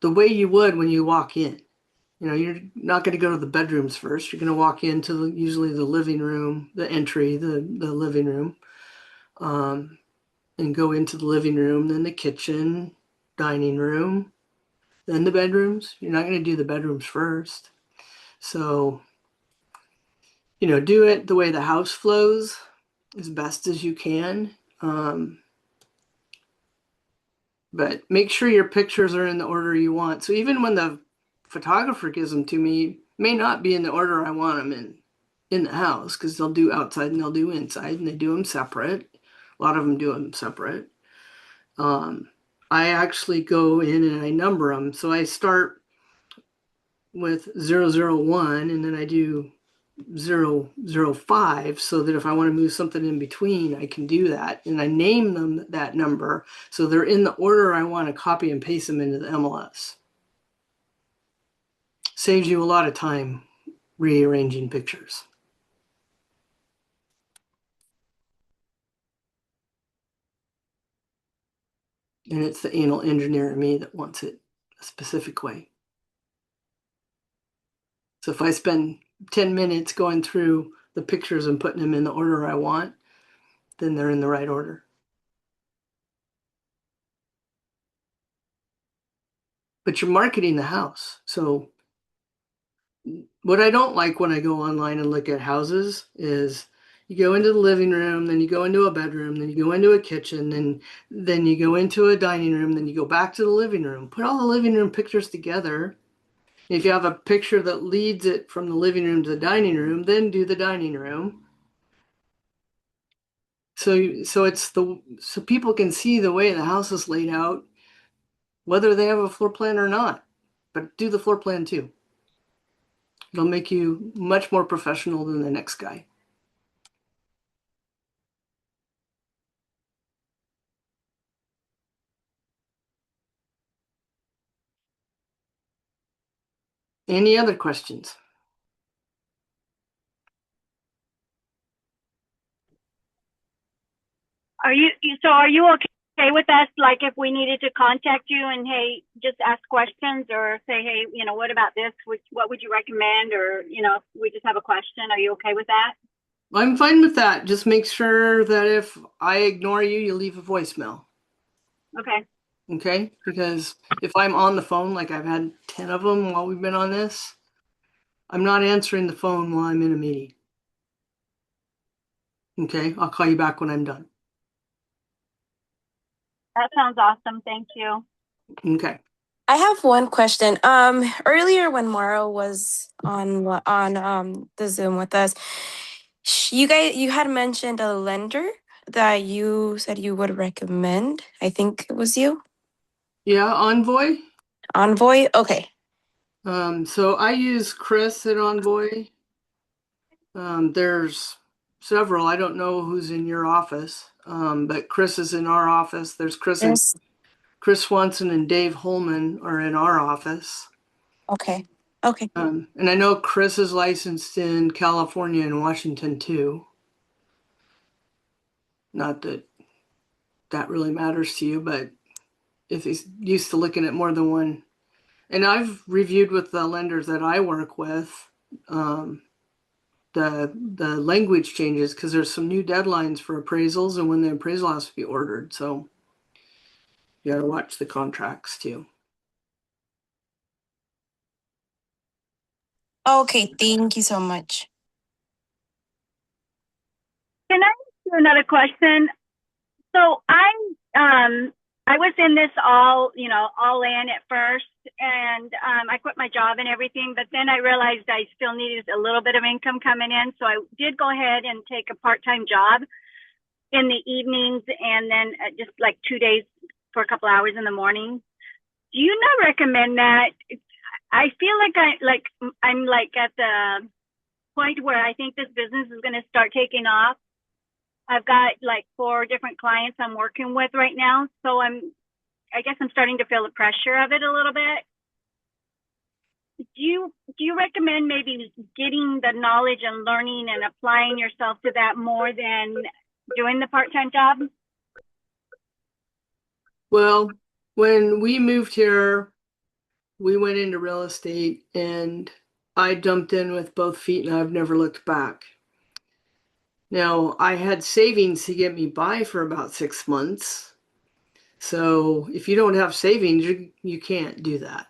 the way you would when you walk in. You know, you're not going to go to the bedrooms first. You're going to walk into usually the living room, the entry, the living room, and go into the living room, then the kitchen, dining room, then the bedrooms. You're not going to do the bedrooms first. So, you know, do it the way the house flows as best as you can. But make sure your pictures are in the order you want. So even when the photographer gives them to me, may not be in the order I want them in the house because they'll do outside and they'll do inside and they do them separate. A lot of them do them separate. I actually go in and I number them. So I start with 001 and then I do 005 so that if I want to move something in between, I can do that. And I name them that number so they're in the order I want to copy and paste them into the MLS. Saves you a lot of time rearranging pictures. And it's the anal engineer in me that wants it a specific way. So if I spend 10 minutes going through the pictures and putting them in the order I want, then they're in the right order. But you're marketing the house. So What I don't like when I go online and look at houses is you go into the living room, then you go into a bedroom, then you go into a kitchen, then you go into a dining room, then you go back to the living room. Put all the living room pictures together. If you have a picture that leads it from the living room to the dining room, then do the dining room. So people can see the way the house is laid out, whether they have a floor plan or not. But do the floor plan too. It'll make you much more professional than the next guy. Any other questions? Are you okay with us? Like if we needed to contact you and hey, just ask questions or say, hey, what about this? What would you recommend? Or, if we just have a question, are you okay with that? I'm fine with that. Just make sure that if I ignore you, you leave a voicemail. Okay. Okay? Because if I'm on the phone, like I've had 10 of them while we've been on this, I'm not answering the phone while I'm in a meeting. Okay? I'll call you back when I'm done. That sounds awesome. Thank you. Okay. I have one question. Earlier when Mara was on the Zoom with us, you had mentioned a lender that you said you would recommend. I think it was you. Yeah, Envoy. Envoy. Okay. So I use Chris at Envoy. There's several. I don't know who's in your office, but Chris is in our office. There's Yes. Chris Swanson and Dave Holman are in our office. Okay. Okay. And I know Chris is licensed in California and Washington too. Not that that really matters to you, but if he's used to looking at more than one. And I've reviewed with the lenders that I work with the language changes because there's some new deadlines for appraisals and when the appraisal has to be ordered. So you got to watch the contracts too. Okay. Thank you so much. Can I ask you another question? So I was in this all in at first, and I quit my job and everything, but then I realized I still needed a little bit of income coming in, so I did go ahead and take a part-time job in the evenings, and then just like 2 days for a couple hours in the morning. Do you not recommend that? I feel like I'm at the point where I think this business is going to start taking off. I've got like 4 different clients I'm working with right now. So I guess I'm starting to feel the pressure of it a little bit. Do you recommend maybe getting the knowledge and learning and applying yourself to that more than doing the part-time job? Well, when we moved here, we went into real estate and I jumped in with both feet and I've never looked back. Now, I had savings to get me by for about 6 months. So if you don't have savings, you can't do that.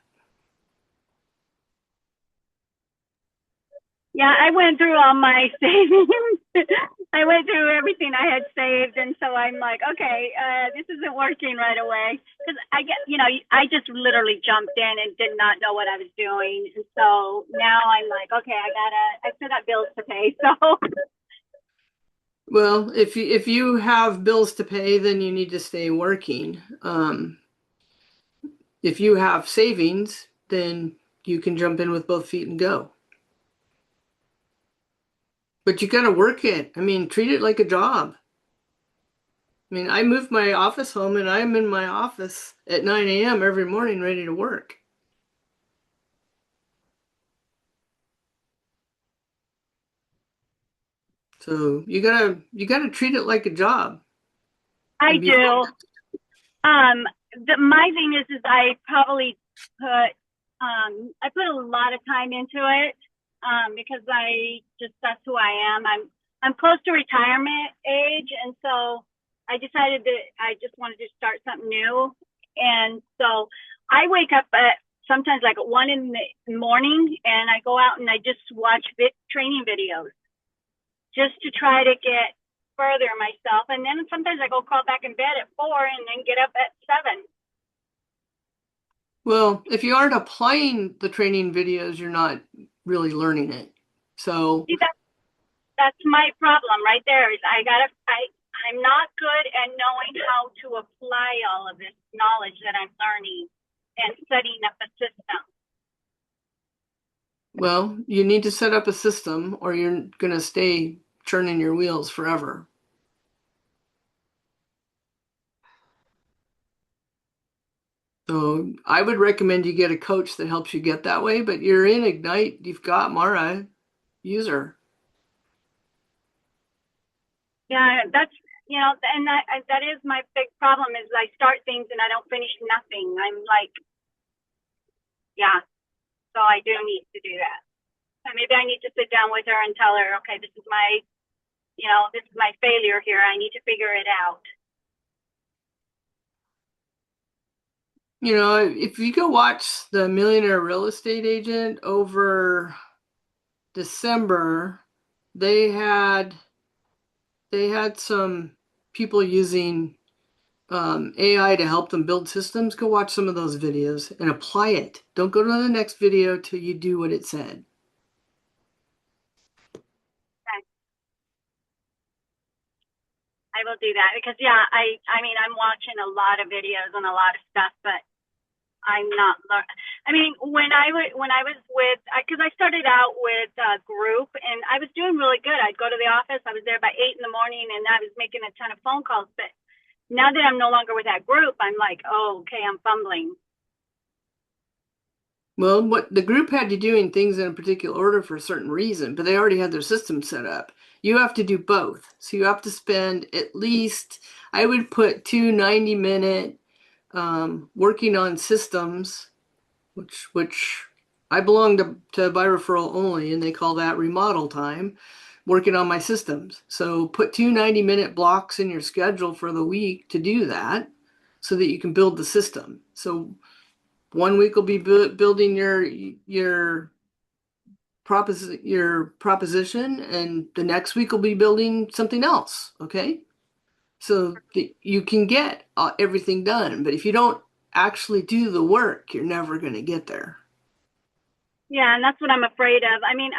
Yeah, I went through all my savings. I went through everything I had saved, and so I'm like, okay, this isn't working right away because I just literally jumped in and did not know what I was doing, and so now I'm like, okay, I still got bills to pay, so. Well, if you have bills to pay, then you need to stay working. If you have savings, then you can jump in with both feet and go. But you got to work it. I mean, treat it like a job. I mean, I moved my office home and I'm in my office at 9 a.m. every morning ready to work. So you gotta treat it like a job. I do. My thing is I probably put a lot of time into it because that's who I am. I'm close to retirement age, and so I decided that I just wanted to start something new. And so I wake up at sometimes like at 1 in the morning, and I go out and I just watch training videos just to try to get further myself. And then sometimes I go crawl back in bed at 4 and then get up at 7. Well, if you aren't applying the training videos, you're not really learning it. So, See, that's my problem right there. Is I'm not good at knowing how to apply all of this knowledge that I'm learning and setting up a system. well, you need to set up a system or you're going to stay churning your wheels forever. So I would recommend you get a coach that helps you get that way, but you're in Ignite, you've got Mara, use her. Yeah, that's, and that is my big problem is I start things and I don't finish nothing. I'm like, yeah, so I do need to do that. And maybe I need to sit down with her and tell her, okay, this is my failure here. I need to figure it out. If you go watch the Millionaire Real Estate Agent over December, they had some people using AI to help them build systems. Go watch some of those videos and apply it. Don't go to the next video till you do what it said. Okay. I will do that because I mean I'm watching a lot of videos and a lot of stuff, but I'm not. I mean, when I was with, because I started out with a group and I was doing really good. I'd go to the office. I was there by 8 in the morning and I was making a ton of phone calls. But now that I'm no longer with that group, I'm like, oh, okay, I'm fumbling. Well, what the group had you doing things in a particular order for a certain reason, but they already had their system set up. You have to do both. So you have to spend at least, I would put 2 90-minute working on systems, which I belong to by referral only, and they call that remodel time, working on my systems. So put 2 90-minute blocks in your schedule for the week to do that so that you can build the system. So 1 week will be building your proposition, and the next week will be building something else, okay? So that you can get everything done. But if you don't actually do the work, you're never going to get there. Yeah, and that's what I'm afraid of. I mean,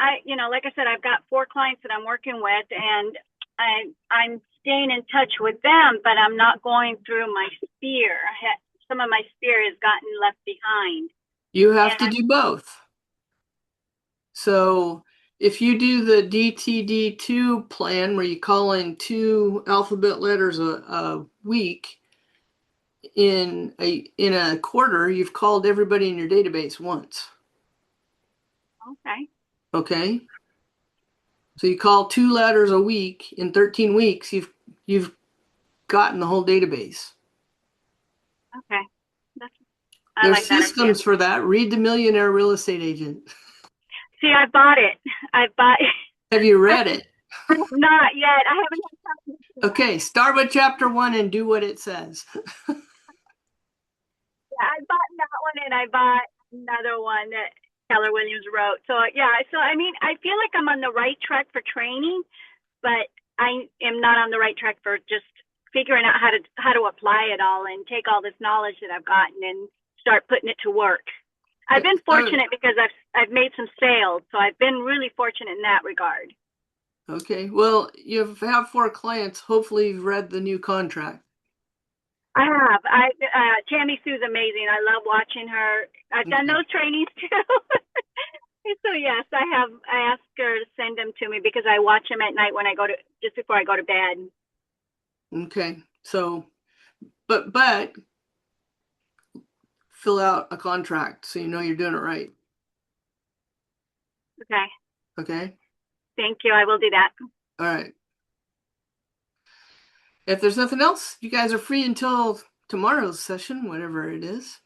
like I said, I've got 4 clients that I'm working with, and I'm staying in touch with them, but I'm not going through my sphere. Some of my sphere has gotten left behind. You have to do both. So if you do the DTD2 plan where you call in 2 alphabet letters a week, in a quarter, you've called everybody in your database once. Okay. Okay. So you call 2 letters a week in 13 weeks, you've gotten the whole database. Okay. There's like that systems idea. for that. Read The Millionaire Real Estate Agent. See, I bought it. Have you read it? Not yet. I haven't had time. Okay, start with chapter 1 and do what it says. Yeah, I bought that one and I bought another one that Keller Williams wrote. So I mean, I feel like I'm on the right track for training, but I am not on the right track for just figuring out how to apply it all and take all this knowledge that I've gotten and start putting it to work. I've been fortunate because I've made some sales, so I've been really fortunate in that regard. Okay, well, you have 4 clients. Hopefully you've read the new contract. I have. Tammy Sue's amazing. I love watching her. I've done those trainings too. So yes, I asked her to send them to me because I watch them at night when just before I go to bed. Okay, so, but fill out a contract so you know you're doing it right. Okay. Okay. Thank you. I will do that. All right. If there's nothing else, you guys are free until tomorrow's session, whatever it is.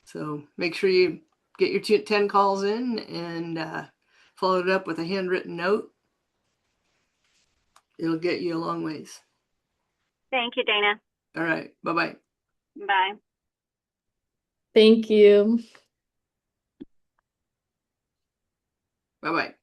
So make sure you get your 10 calls in and follow it up with a handwritten note. It'll get you a long ways. Thank you, Dana. All right. Bye-bye. Bye. Thank you. Bye-bye.